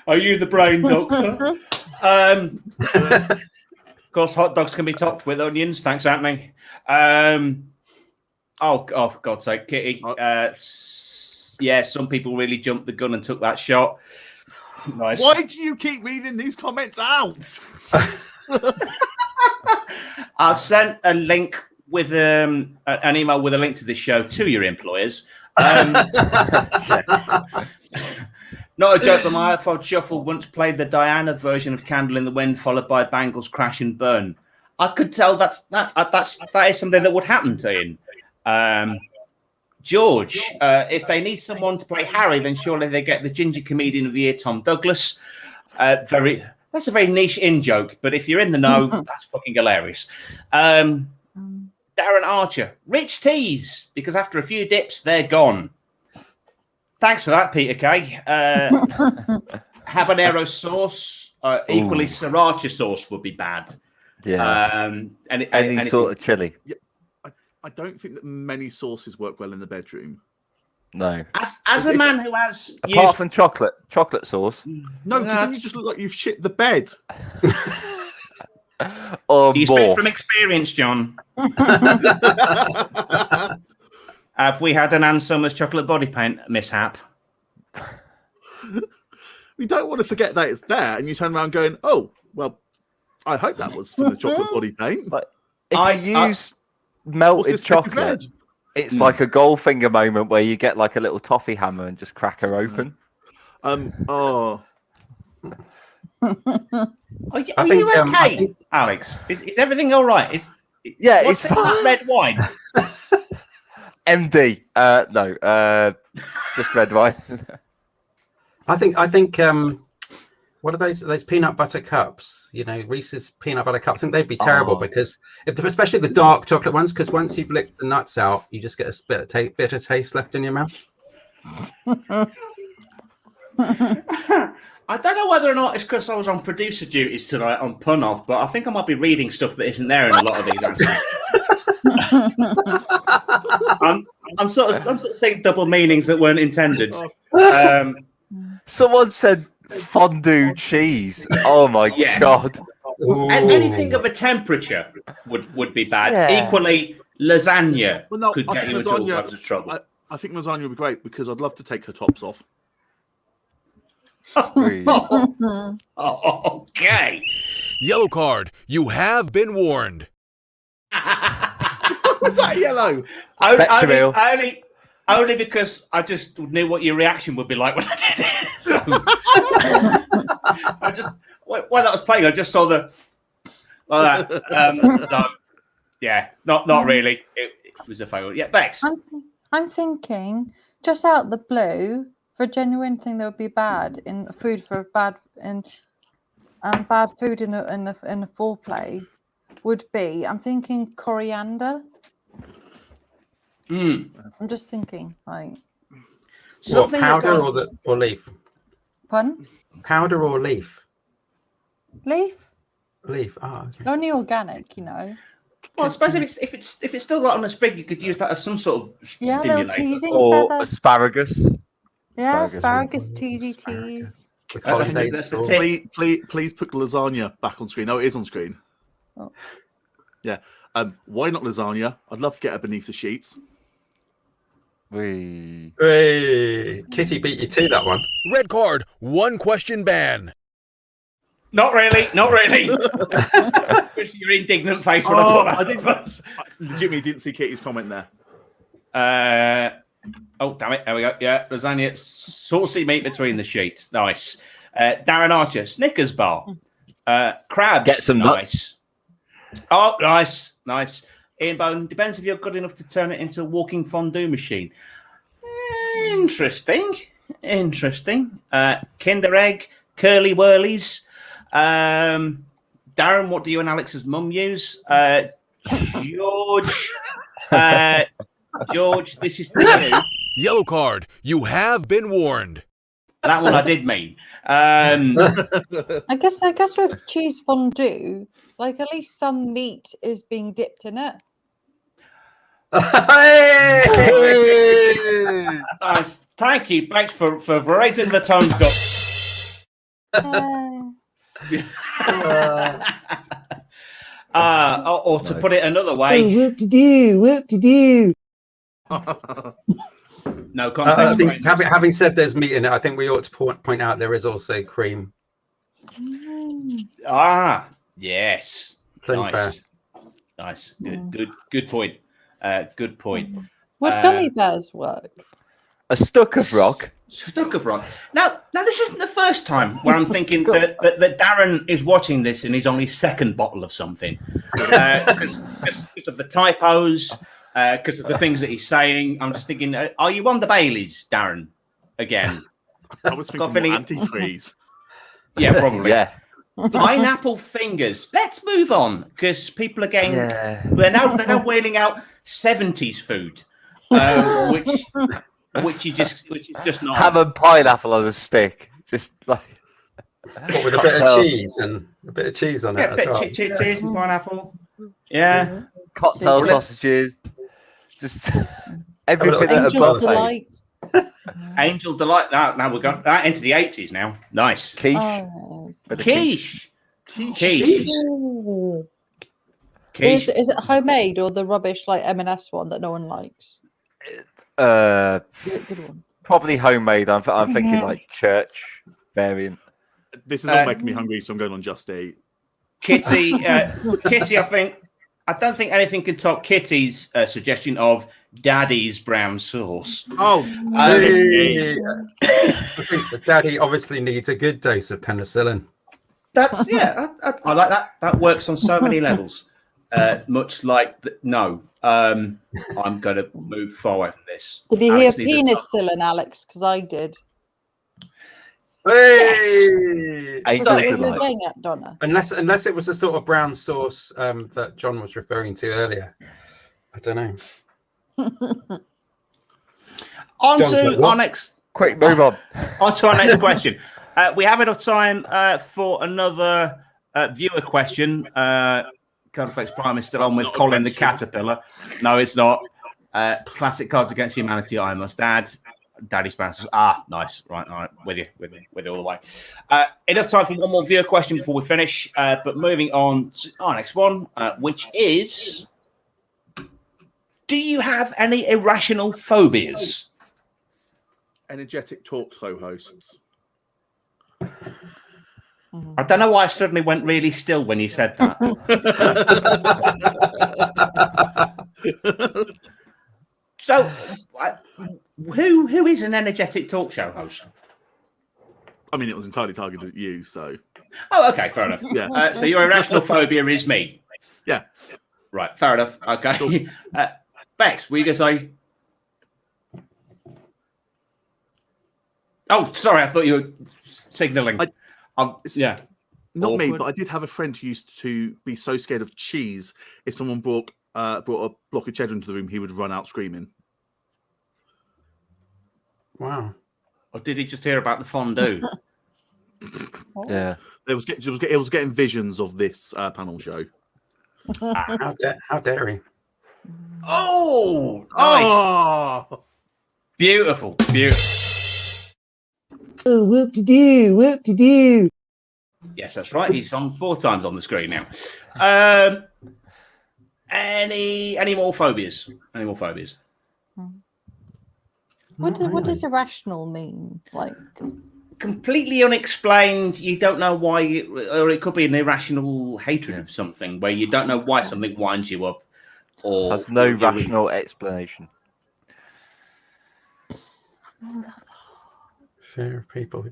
S4: Are you the brain doctor? Of course, hot dogs can be topped with onions. Thanks, Anthony. Oh, for God's sake, Kitty. Yeah, some people really jumped the gun and took that shot. Nice.
S5: Why do you keep reading these comments out?
S4: I've sent a link with an email with a link to this show to your employers. Not a joke, but my iPod Shuffle once played the Diana version of Candle in the Wind, followed by Bangles Crash and Burn. I could tell that is something that would happen to Ian. George, if they need someone to play Harry, then surely they get the ginger comedian of the year, Tom Douglas. That's a very niche in joke, but if you're in the know, that's fucking hilarious. Darren Archer, rich teas, because after a few dips, they're gone. Thanks for that, Peter K. Habanero sauce, equally sriracha sauce would be bad.
S7: Yeah. Any sort of chili.
S5: Yeah, I don't think that many sauces work well in the bedroom.
S7: No.
S4: As a man who has
S7: apart from chocolate sauce.
S5: No, because then you just look like you've shit the bed.
S7: Or
S4: do you
S7: more.
S4: speak from experience, John? Have we had an Ann Summers chocolate body paint mishap?
S5: We don't want to forget that it's there, and you turn around going, "Oh, well, I hope that was for the chocolate body paint."
S7: But if you use melted chocolate, it's like a Goldfinger moment where you get like a little toffee hammer and just crack her open.
S4: Are you okay, Alex? Is everything all right?
S7: It's
S4: fine. Red wine.
S7: MD. No, just red wine.
S6: I think. What are those peanut butter cups? You know, Reese's peanut butter cups. I think they'd be terrible because, especially the dark chocolate ones, because once you've licked the nuts out, you just get a bit of taste left in your mouth.
S4: I don't know whether or not it's because I was on producer duties tonight on Pun Off, but I think I might be reading stuff that isn't there in a lot of these answers. I'm sort of saying double meanings that weren't intended.
S7: Someone said fondue cheese. Oh my god!
S4: And anything of a temperature would be bad. Yeah. Equally, lasagna could get you into all kinds of trouble.
S5: I think lasagna would be great because I'd love to take her tops off.
S4: Okay.
S3: Yellow card. You have been warned.
S5: Was that yellow?
S4: Only because I just knew what your reaction would be like when I did it. So, I just while that was playing, I just saw the like that. No, yeah, not really. It was a failure. Yeah, Bex.
S8: I'm thinking just out the blue for a genuine thing that would be bad in food for bad food in a foreplay would be. I'm thinking coriander. I'm just thinking, like,
S6: what, powder or leaf?
S8: Pardon?
S6: Powder or leaf?
S8: Leaf.
S6: Leaf. Oh, okay.
S8: Only organic, you know.
S4: Well, I suppose if it's still like on a sprig, you could use that as some sort of stimulator.
S8: Teasing
S7: or
S8: feathers.
S7: Asparagus.
S8: Yeah, asparagus, teasy teas.
S5: Please put lasagna back on screen. Oh, it is on screen.
S8: Oh.
S5: Yeah. Why not lasagna? I'd love to get her beneath the sheets.
S6: Kitty beat you to that one.
S3: Red card. 1 question ban.
S4: Not really. Your indignant face when I put that.
S5: I legitimately didn't see Kitty's comment there.
S4: Oh, damn it. There we go. Yeah, lasagna, saucy meat between the sheets. Nice. Darren Archer, Snickers bar. Crabs.
S7: Get some
S4: nice. Oh, nice. Ian Bone, depends if you're good enough to turn it into a walking fondue machine. Interesting. Kinder Egg, Curly Whirlies. Darren, what do you and Alex's mum use? George, this is for you.
S3: Yellow card. You have been warned.
S4: That one I did mean.
S8: I guess with cheese fondue, like at least some meat is being dipped in it.
S4: Nice. Thank you, thanks for raising the tone. Or to put it another way.
S2: What to do?
S4: No
S6: I
S4: context.
S6: think, having said there's meat in it, I think we ought to point out there is also cream.
S4: Yes.
S6: So fair.
S4: Nice. Good point. Good point.
S8: Would gummy bears work?
S7: A stuck of rock.
S4: Stuck of rock. Now, this isn't the first time where I'm thinking that Darren is watching this and he's on his second bottle of something because of the typos, because of the things that he's saying. I'm just thinking, are you on the Baileys, Darren? Again,
S5: I was thinking antifreeze.
S4: Yeah, probably.
S7: Yeah.
S4: Pineapple fingers. Let's move on because people are getting they're now wailing out 70s food, which is just not
S7: Ham and pineapple on a stick. Just like
S6: with a bit of cheese and a bit of cheese on it as well.
S4: Cheese and pineapple. Yeah.
S7: Cocktail sausages. Just everything that
S8: Angel
S7: above
S8: Delight.
S4: Angel Delight. Now we're going into the 80s now. Nice.
S7: quiche.
S8: Oh,
S4: Quiche.
S8: Ooh. Is it homemade or the rubbish like M&S one that no one likes? Good one.
S7: Probably homemade. I'm thinking like church variant.
S5: This is all making me hungry, so I'm going on Just Eat.
S4: Kitty, I don't think anything can top Kitty's suggestion of Daddy's brown sauce.
S5: Oh,
S6: I think the daddy obviously needs a good dose of penicillin.
S4: That's I like that. That works on so many levels. Much like I'm going to move forward from this.
S8: Did you
S4: Alex
S8: hear
S4: needs a
S8: penicillin, Alex? Because I did.
S6: Hey!
S7: Angel
S8: What were you
S7: Delight.
S8: going at, Donna?
S6: Unless it was the sort of brown sauce that John was referring to earlier. I don't know.
S4: On
S6: John's
S4: to
S6: like, what?
S4: our next.
S7: Quick, move on.
S4: On to our next question. We have enough time for another viewer question. Cardflex Prime is still on with Colin the Caterpillar. No, it's not. Classic Cards Against Humanity, I must add. Daddy's Brown. Nice. Right. With you all the way. Enough time for one more viewer question before we finish. But moving on to our next one, which is: do you have any irrational phobias?
S5: Energetic talk show hosts.
S4: I don't know why I suddenly went really still when you said that. So, who is an energetic talk show host?
S5: I mean, it was entirely targeted at you, so.
S4: Oh, okay, fair enough.
S5: Yeah.
S4: So your irrational phobia is me.
S5: Yeah.
S4: Right, fair enough. Okay. Cool. Bex, were you going to say? Oh, sorry, I thought you were signalling. Yeah.
S5: Not
S4: Awkward.
S5: me, but I did have a friend who used to be so scared of cheese. If someone brought a block of cheddar into the room, he would run out screaming.
S6: Wow.
S4: Or did he just hear about the fondue?
S7: Yeah.
S5: It was getting visions of this panel show.
S6: How dare he?
S4: Oh, nice.
S5: Oh!
S4: Beautiful.
S2: Oh, what to do?
S4: Yes, that's right. He's on 4 times on the screen now. Any more phobias?
S8: What does irrational mean? Like,
S4: completely unexplained. You don't know why, or it could be an irrational hatred of something where you don't know why something winds you up. Or
S7: Has no rational explanation.
S6: Fear of people.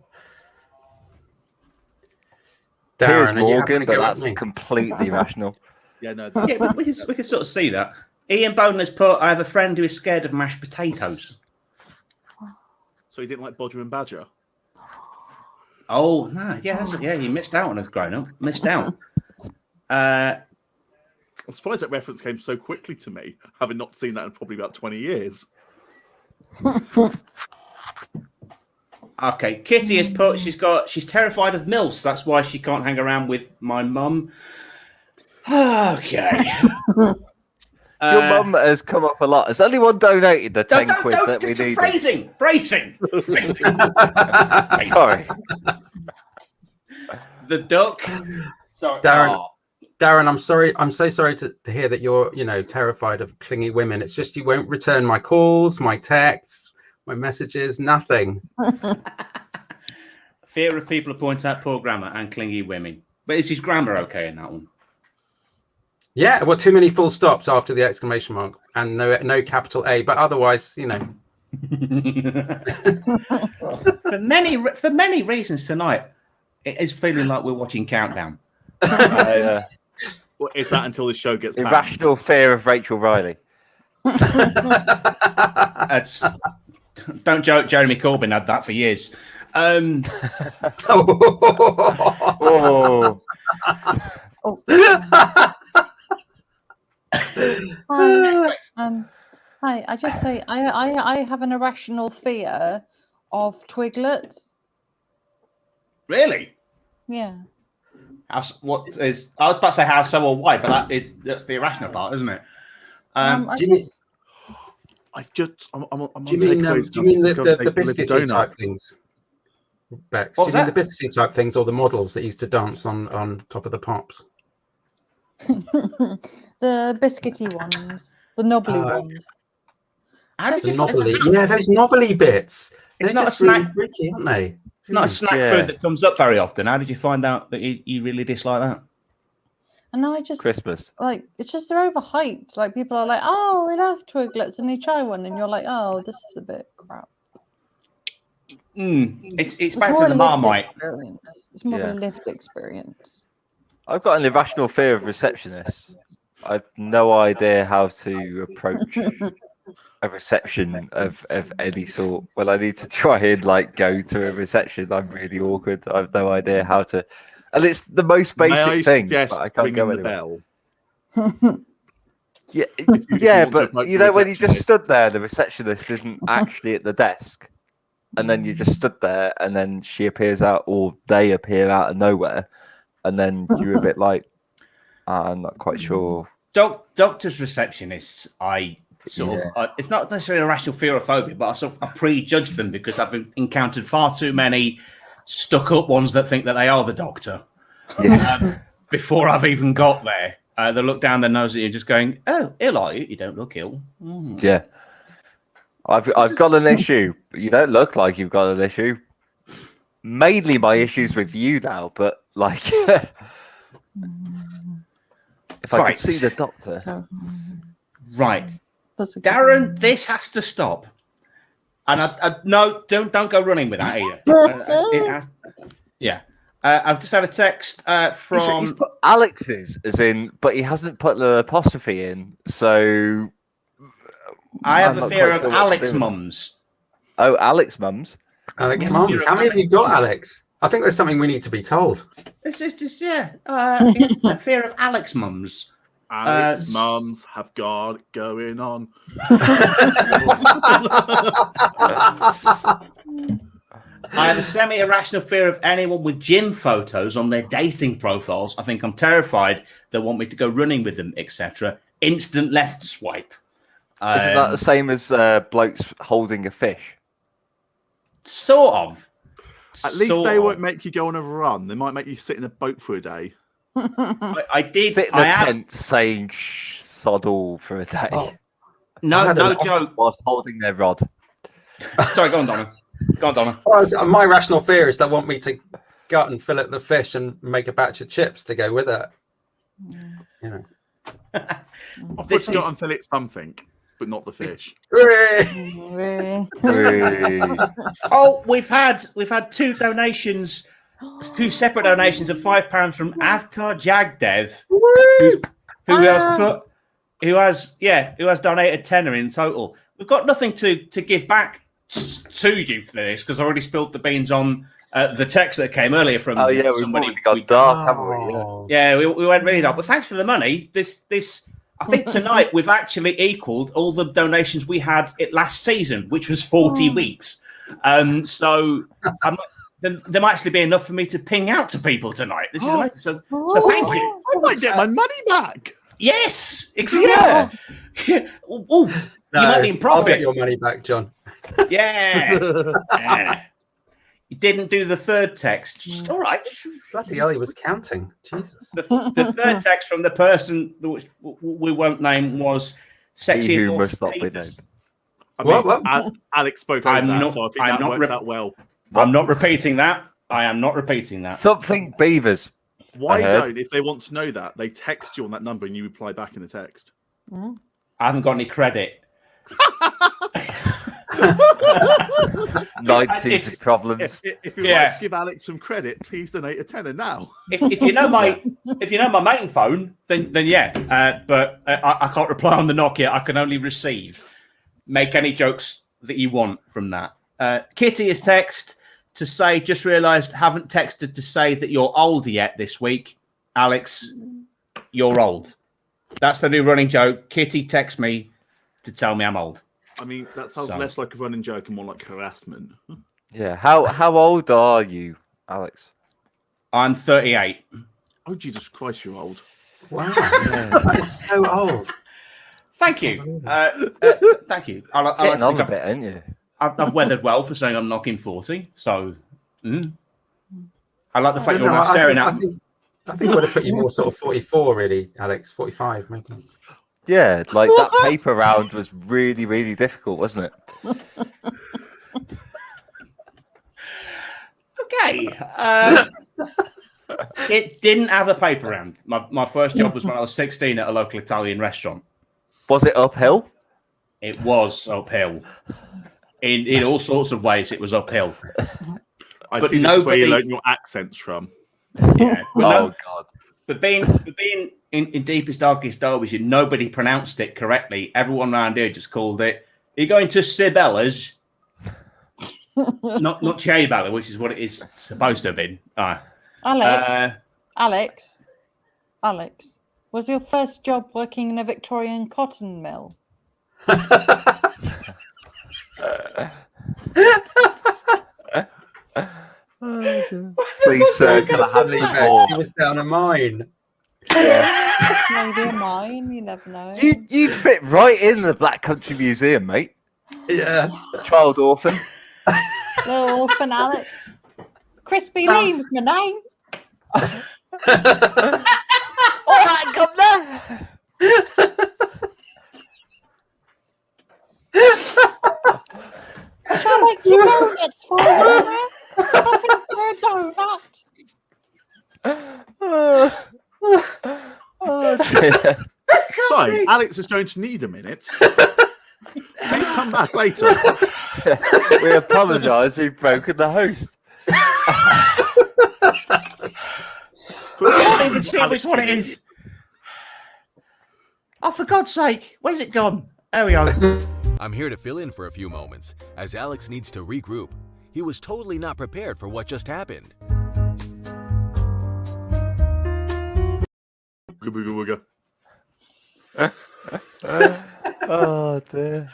S7: Piers
S6: Darren, are you having
S7: Morgan,
S6: a
S7: but
S6: go at
S7: that's
S6: me?
S7: completely rational.
S5: Yeah, no.
S4: Yeah, we can sort of see that. Ian Bowden has put, I have a friend who is scared of mashed potatoes.
S5: So he didn't like Bodger and Badger?
S4: Oh, no, yeah, you missed out on us growing up. Missed out.
S5: I'm surprised that reference came so quickly to me, having not seen that in probably about 20 years.
S4: Okay, Kitty has put, she's terrified of MILFs. That's why she can't hang around with my mum. Okay.
S7: Your mum has come up a lot. Has anyone donated the 10 quid that we need?
S4: Phrasing.
S7: Sorry.
S4: The duck. Sorry.
S6: Darren, I'm sorry. I'm so sorry to hear that you're, terrified of clingy women. It's just you won't return my calls, my texts, my messages, nothing.
S4: Fear of people who point out poor grammar and clingy women. But is his grammar okay in that one?
S6: Yeah, well, too many full stops after the exclamation mark and no capital A, but otherwise,
S4: For many reasons tonight, it is feeling like we're watching Countdown.
S5: Well, is that until the show gets
S7: irrational fear of Rachel Riley?
S4: Don't joke. Jeremy Corbyn had that for years.
S8: Hi, I just say I have an irrational fear of twiglets.
S4: Really?
S8: Yeah.
S4: I was about to say how so or why, but that's the irrational part, isn't it?
S6: Do you mean the biscuity type things? Bex, do you mean the biscuity type things or the models that used to dance on top of the pops?
S8: The biscuity ones, the knobbly ones.
S6: Yeah, those knobbly bits. They're
S4: not
S6: just
S4: a snack.
S6: really freaky, aren't they?
S4: Not a snack food that comes up very often. How did you find out that you really dislike that?
S8: And I just
S7: Christmas.
S8: It's just they're overhyped. Like people are like, "Oh, we love twiglets," and you try one, and you're like, "Oh, this is a bit crap."
S4: It's back to the Marmite.
S8: It's more of a lived experience.
S7: I've got an irrational fear of receptionists. I've no idea how to approach a reception of any sort. When I need to try and go to a reception, I'm really awkward. I have no idea how to, and it's the most basic thing. But I can't go anywhere. Yeah, but when you just stood there, the receptionist isn't actually at the desk, and then you just stood there, and then she appears out, or they appear out of nowhere, and then you're a bit like, I'm not quite sure.
S4: Doctors' receptionists, it's not necessarily a rational fear or phobia, but I prejudge them because I've encountered far too many stuck-up ones that think that they are the doctor. Before I've even got there, they look down their nose at you, just going, "Oh, ill are you? You don't look ill."
S7: Yeah, I've got an issue. You don't look like you've got an issue. Mainly my issues with you now, but if I could see the doctor.
S4: Right. Darren, this has to stop. And no, don't go running with that either. I've just had a text from...
S7: He's put Alex's, as in, but he hasn't put the apostrophe in, so...
S4: I have a fear of Alex mums.
S7: Oh, Alex mums?
S6: Alex mums. How many have you got, Alex? I think there's something we need to be told.
S4: It's just a fear of Alex mums.
S5: Alex mums have got it going on.
S4: I have a semi-irrational fear of anyone with gym photos on their dating profiles. I think I'm terrified they want me to go running with them, etc. Instant left swipe.
S7: Isn't that the same as blokes holding a fish?
S4: Sort of.
S5: At least they won't make you go on a run. They might make you sit in a boat for a day.
S4: I did
S7: sit in a tent saying sod all for a day.
S4: No joke.
S7: Whilst holding their rod.
S4: Sorry, go on, Donna. Go on, Donna.
S6: Well, my rational fear is they want me to gut and fillet the fish and make a batch of chips to go with it. You know.
S5: I've got and fillet something, but not the fish.
S8: Really?
S4: Oh, we've had two donations, two separate donations of £5 from Avtar Jagdev, who has donated tenner in total. We've got nothing to give back to you for this because I already spilled the beans on the text that came earlier from somebody.
S7: We've got dark, haven't we?
S4: Yeah, we went really dark. But thanks for the money. This I think tonight we've actually equaled all the donations we had last season, which was 40 weeks. So there might actually be enough for me to ping out to people tonight. This is amazing. So thank you.
S5: I might get my money back.
S4: Yes, exactly. Yeah. Oh, you might be in profit.
S6: I'll get your money back, John.
S4: Yeah. You didn't do the third text. All right.
S6: Bloody hell, he was counting. Jesus.
S4: The third text from the person that we won't name was sexy.
S7: Who must not be named.
S5: I mean,
S6: What?
S5: Alex spoke over that, so I think that worked out well.
S4: I'm not repeating that. I am not repeating that.
S7: Something beavers.
S5: Why don't, if they want to know that, they text you on that number and you reply back in the text?
S4: I haven't got any credit.
S7: 90s problems.
S5: If you'd like to give Alex some credit, please donate a tenner now.
S4: If you know my main phone, then yeah. But I can't reply on the Nokia. I can only receive. Make any jokes that you want from that. Kitty has texted to say, just realised haven't texted to say that you're older yet this week. Alex, you're old. That's the new running joke. Kitty texts me to tell me I'm old.
S5: I mean, that sounds less like a running joke and more like harassment.
S7: Yeah. How old are you, Alex?
S4: I'm 38.
S5: Oh, Jesus Christ, you're old.
S6: Wow. That is so old.
S4: Thank you. Thank you. I
S7: Getting on
S4: think
S7: a bit, ain't you?
S4: I've weathered well for saying I'm knocking 40. So I like the fact you're not staring at me.
S6: I think I would have put you more sort of 44, really, Alex. 45, maybe.
S7: Yeah, like that paper round was really, really difficult, wasn't it?
S4: Okay. It didn't have a paper round. My first job was when I was 16 at a local Italian restaurant.
S7: Was it uphill?
S4: It was uphill. In all sorts of ways, it was uphill.
S5: I see this is where you learn your accents from.
S4: Yeah.
S7: God.
S4: But being in deepest, darkest Derbyshire, nobody pronounced it correctly. Everyone around here just called it. You're going to Sibella's, not Ciabella, which is what it is supposed to have been.
S8: Alex, was your first job working in a Victorian cotton mill?
S7: Please, sir, can I have some more?
S6: He was down a mine.
S7: Yeah.
S8: Maybe a mine, you never know.
S7: You'd fit right in the Black Country Museum, mate.
S6: Yeah.
S7: Child orphan.
S8: Little orphan Alex. Crispy Leam's my name.
S7: All right, come there.
S8: Shall I make you donuts for you? Nothing for a donut.
S7: Oh, dear.
S5: So, Alex is going to need a minute. Please come back later.
S7: We apologise, we've broken the host.
S4: I can't even see which one it is. Oh, for God's sake, where's it gone? There we go.
S3: I'm here to fill in for a few moments, as Alex needs to regroup. He was totally not prepared for what just happened.
S7: Oh, dear.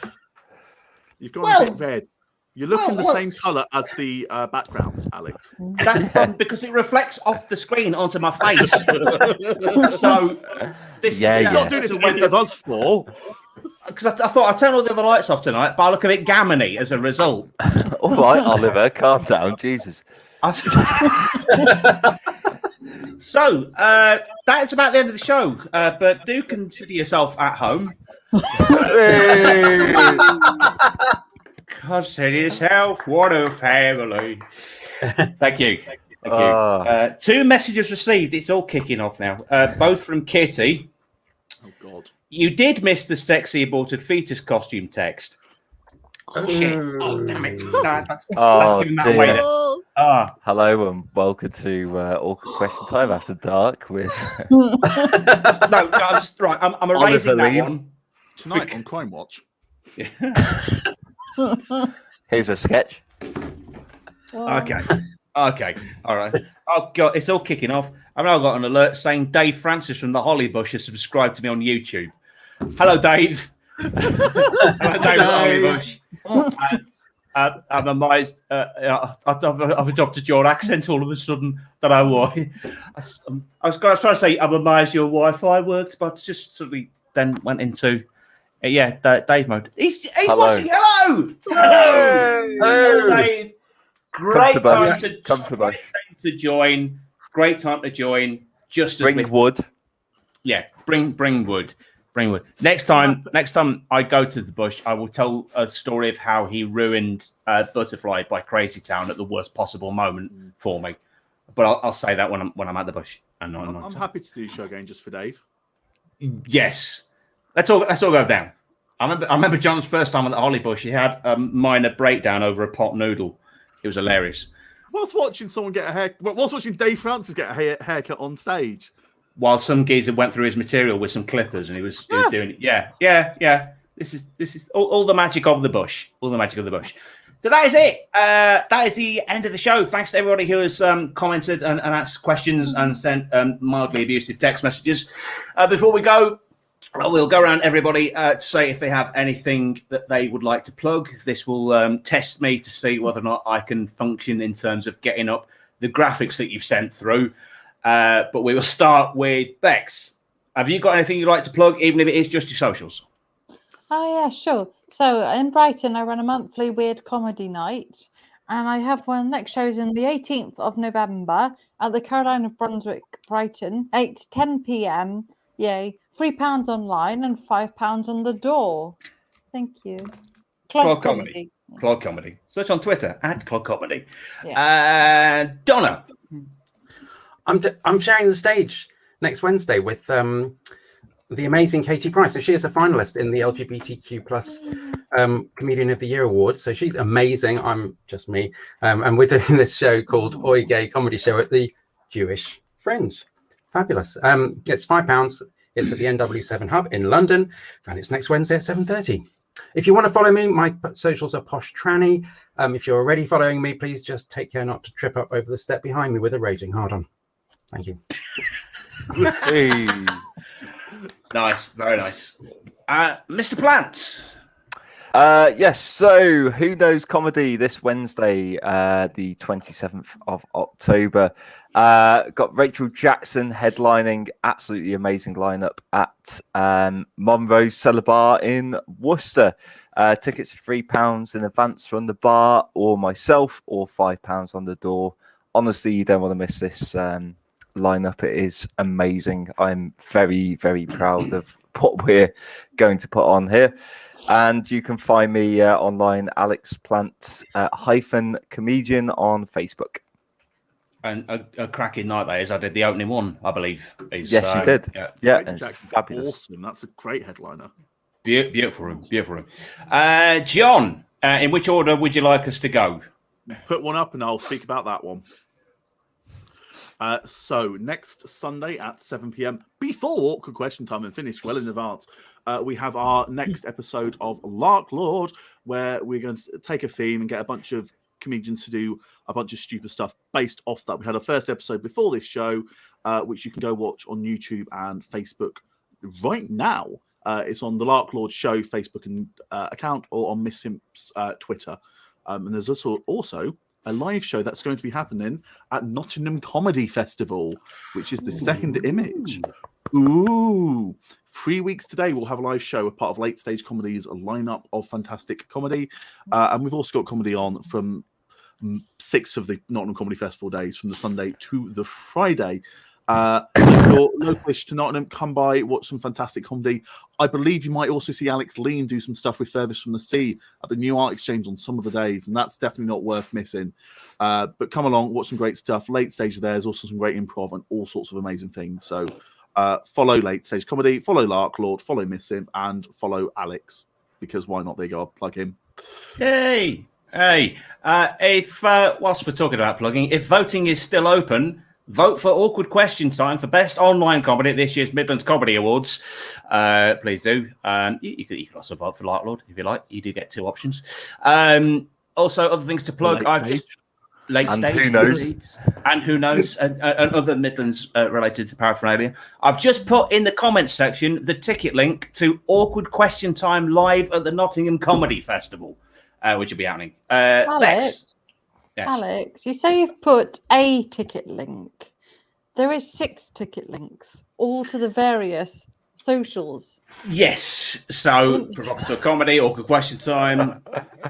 S5: You've gone a bit red. You're looking the same colour as the background, Alex.
S4: That's fun because it reflects off the screen onto my face. So this
S7: Yeah,
S4: is
S7: yeah.
S5: Not doing it when it does fall.
S4: because I thought I'd turn all the other lights off tonight, but I look a bit gammony as a result.
S7: All right, Oliver, calm down, Jesus.
S4: So that's about the end of the show. But do consider yourself at home. Consider yourself what a family. Thank you. Thank you. 2 messages received. It's all kicking off now. Both from Kitty.
S5: Oh, God.
S4: You did miss the sexy aborted fetus costume text. Oh, shit. Oh, damn it. No, that's giving that away.
S7: Hello and welcome to Awkward Question Time After Dark with...
S4: no, I'm erasing that one.
S5: Tonight on Crime Watch.
S7: Here's a sketch.
S4: Okay. All right. Oh, God, it's all kicking off. I've now got an alert saying Dave Francis from the Holly Bush has subscribed to me on YouTube. Hello, Dave. Hello, Dave. Holly Bush. I'm amazed. I've adopted your accent all of a sudden. Don't know why. I was trying to say I'm amazed your Wi-Fi worked, but just suddenly then went into Dave mode. He's watching. Hello, Dave. Great time to join. Great time to join. Just as
S7: bring wood.
S4: Yeah, bring wood. Bring wood. Next time I go to the bush, I will tell a story of how he ruined Butterfly by Crazy Town at the worst possible moment for me. But I'll say that when I'm at the bush. And
S5: I'm happy to do the show again just for Dave.
S4: Yes, let's all go down. I remember John's first time at the Holly Bush. He had a minor breakdown over a pot noodle. It was hilarious.
S5: Whilst watching someone get a hair, whilst watching Dave Francis get a haircut on stage,
S4: while some geezer went through his material with some clippers, and he was doing it. Yeah. This is all the magic of the bush. All the magic of the bush. So that is it. That is the end of the show. Thanks to everybody who has commented and asked questions and sent mildly abusive text messages. Before we go, we'll go around everybody to say if they have anything that they would like to plug. This will test me to see whether or not I can function in terms of getting up the graphics that you've sent through. But we will start with Bex. Have you got anything you'd like to plug, even if it is just your socials?
S8: Oh, yeah, sure. So in Brighton, I run a monthly weird comedy night, and I have one next show's in the 18th of November at the Caroline of Brunswick, Brighton, 8 to 10 p.m. Yay. £3 online and £5 on the door. Thank you.
S4: Clog Comedy. Clog Comedy. Search on Twitter @Clog Comedy.
S8: Yeah.
S4: Donna.
S6: I'm sharing the stage next Wednesday with the amazing Katie Price. So she is a finalist in the LGBTQ plus Comedian of the Year Award. So she's amazing. I'm just me. And we're doing this show called Oi Gay Comedy Show at the Jewish Fringe. Fabulous. It's £5. It's at the NW7 Hub in London, and it's next Wednesday at 7:30. If you want to follow me, my socials are Posh Tranny. If you're already following me, please just take care not to trip up over the step behind me with a raging hard on. Thank you.
S7: Hey.
S4: Nice, very nice. Mr. Plant.
S7: Yes, so Who Knows Comedy this Wednesday, the 27th of October. Got Rachel Jackson headlining, absolutely amazing lineup at Monroe's Cellar Bar in Worcester. Tickets are £3 in advance from the bar or myself, or £5 on the door. Honestly, you don't want to miss this lineup. It is amazing. I'm very, very proud of what we're going to put on here. And you can find me online, Alex Plant -comedian on Facebook.
S4: And a cracking night that is. I did the opening one, I believe.
S7: Yes, you did. Yeah, it's fabulous.
S5: Awesome. That's a great headliner.
S4: Beautiful room. John, in which order would you like us to go?
S5: Put one up and I'll speak about that one. So next Sunday at 7 p.m, before Awkward Question Time and finish well in advance, we have our next episode of Lark Lord, where we're going to take a theme and get a bunch of comedians to do a bunch of stupid stuff based off that. We had a first episode before this show, which you can go watch on YouTube and Facebook right now. It's on the Lark Lord Show Facebook and account, or on Miss Simp's Twitter. And there's also a live show that's going to be happening at Nottingham Comedy Festival, which is the second image. Ooh. 3 weeks today, we'll have a live show, a part of Late Stage Comedy's lineup of fantastic comedy. And we've also got comedy on from 6 of the Nottingham Comedy Festival days, from the Sunday to the Friday. If you're localish to Nottingham, come by, watch some fantastic comedy. I believe you might also see Alex Leam do some stuff with Furthest from the Sea at the New Art Exchange on some of the days, and that's definitely not worth missing. But come along, watch some great stuff. Late Stage there's also some great improv and all sorts of amazing things. So follow Late Stage Comedy, follow Lark Lord, follow Missing, and follow Alex, because why not? There you go, I'll plug him.
S4: Hey. If whilst we're talking about plugging, if voting is still open, vote for Awkward Question Time for Best Online Comedy at this year's Midlands Comedy Awards. Please do. You can also vote for Lark Lord if you like. You do get 2 options. Also, other things to plug. Late
S7: And
S4: stage.
S7: who knows?
S4: And who knows? And other Midlands related to paraphernalia. I've just put in the comments section the ticket link to Awkward Question Time live at the Nottingham Comedy Festival, which will be happening.
S8: Alex,
S4: Yes.
S8: Alex, you say you've put a ticket link. There is 6 ticket links, all to the various socials.
S4: Yes. So, Provocateur Comedy, Awkward Question Time,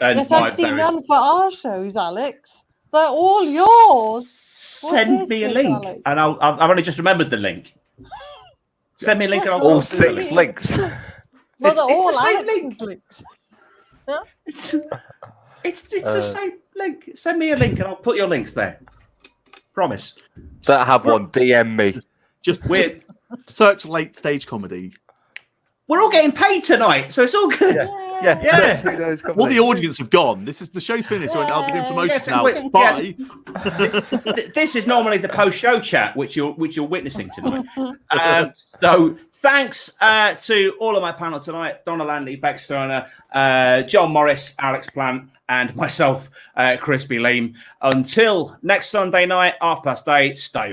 S4: and
S8: Yes, I've seen none for our shows, Alex. They're all yours.
S4: Send me a link,
S8: Alex?
S4: and I've only just remembered the link. Send me a link, and I'll
S7: All
S4: post the
S7: 6
S4: link.
S7: links.
S8: Well,
S4: It's
S8: they're all
S4: the same
S8: Alex's
S4: link.
S8: links.
S4: It's the same link. Send me a link, and I'll put your links there. Promise.
S7: Don't have one. DM me.
S5: Just search Late Stage Comedy.
S4: We're all getting paid tonight, so it's all good.
S7: Yeah.
S5: All the audience have gone. The show's finished. I'll be doing promotions now. Bye.
S4: This is normally the post-show chat, which you're witnessing tonight. So thanks to all of my panel tonight: Donna, Landy, Beck Stoner, John Morris, Alex Plant, and myself, Crispy Leam. Until next Sunday night, 8:30. Stay.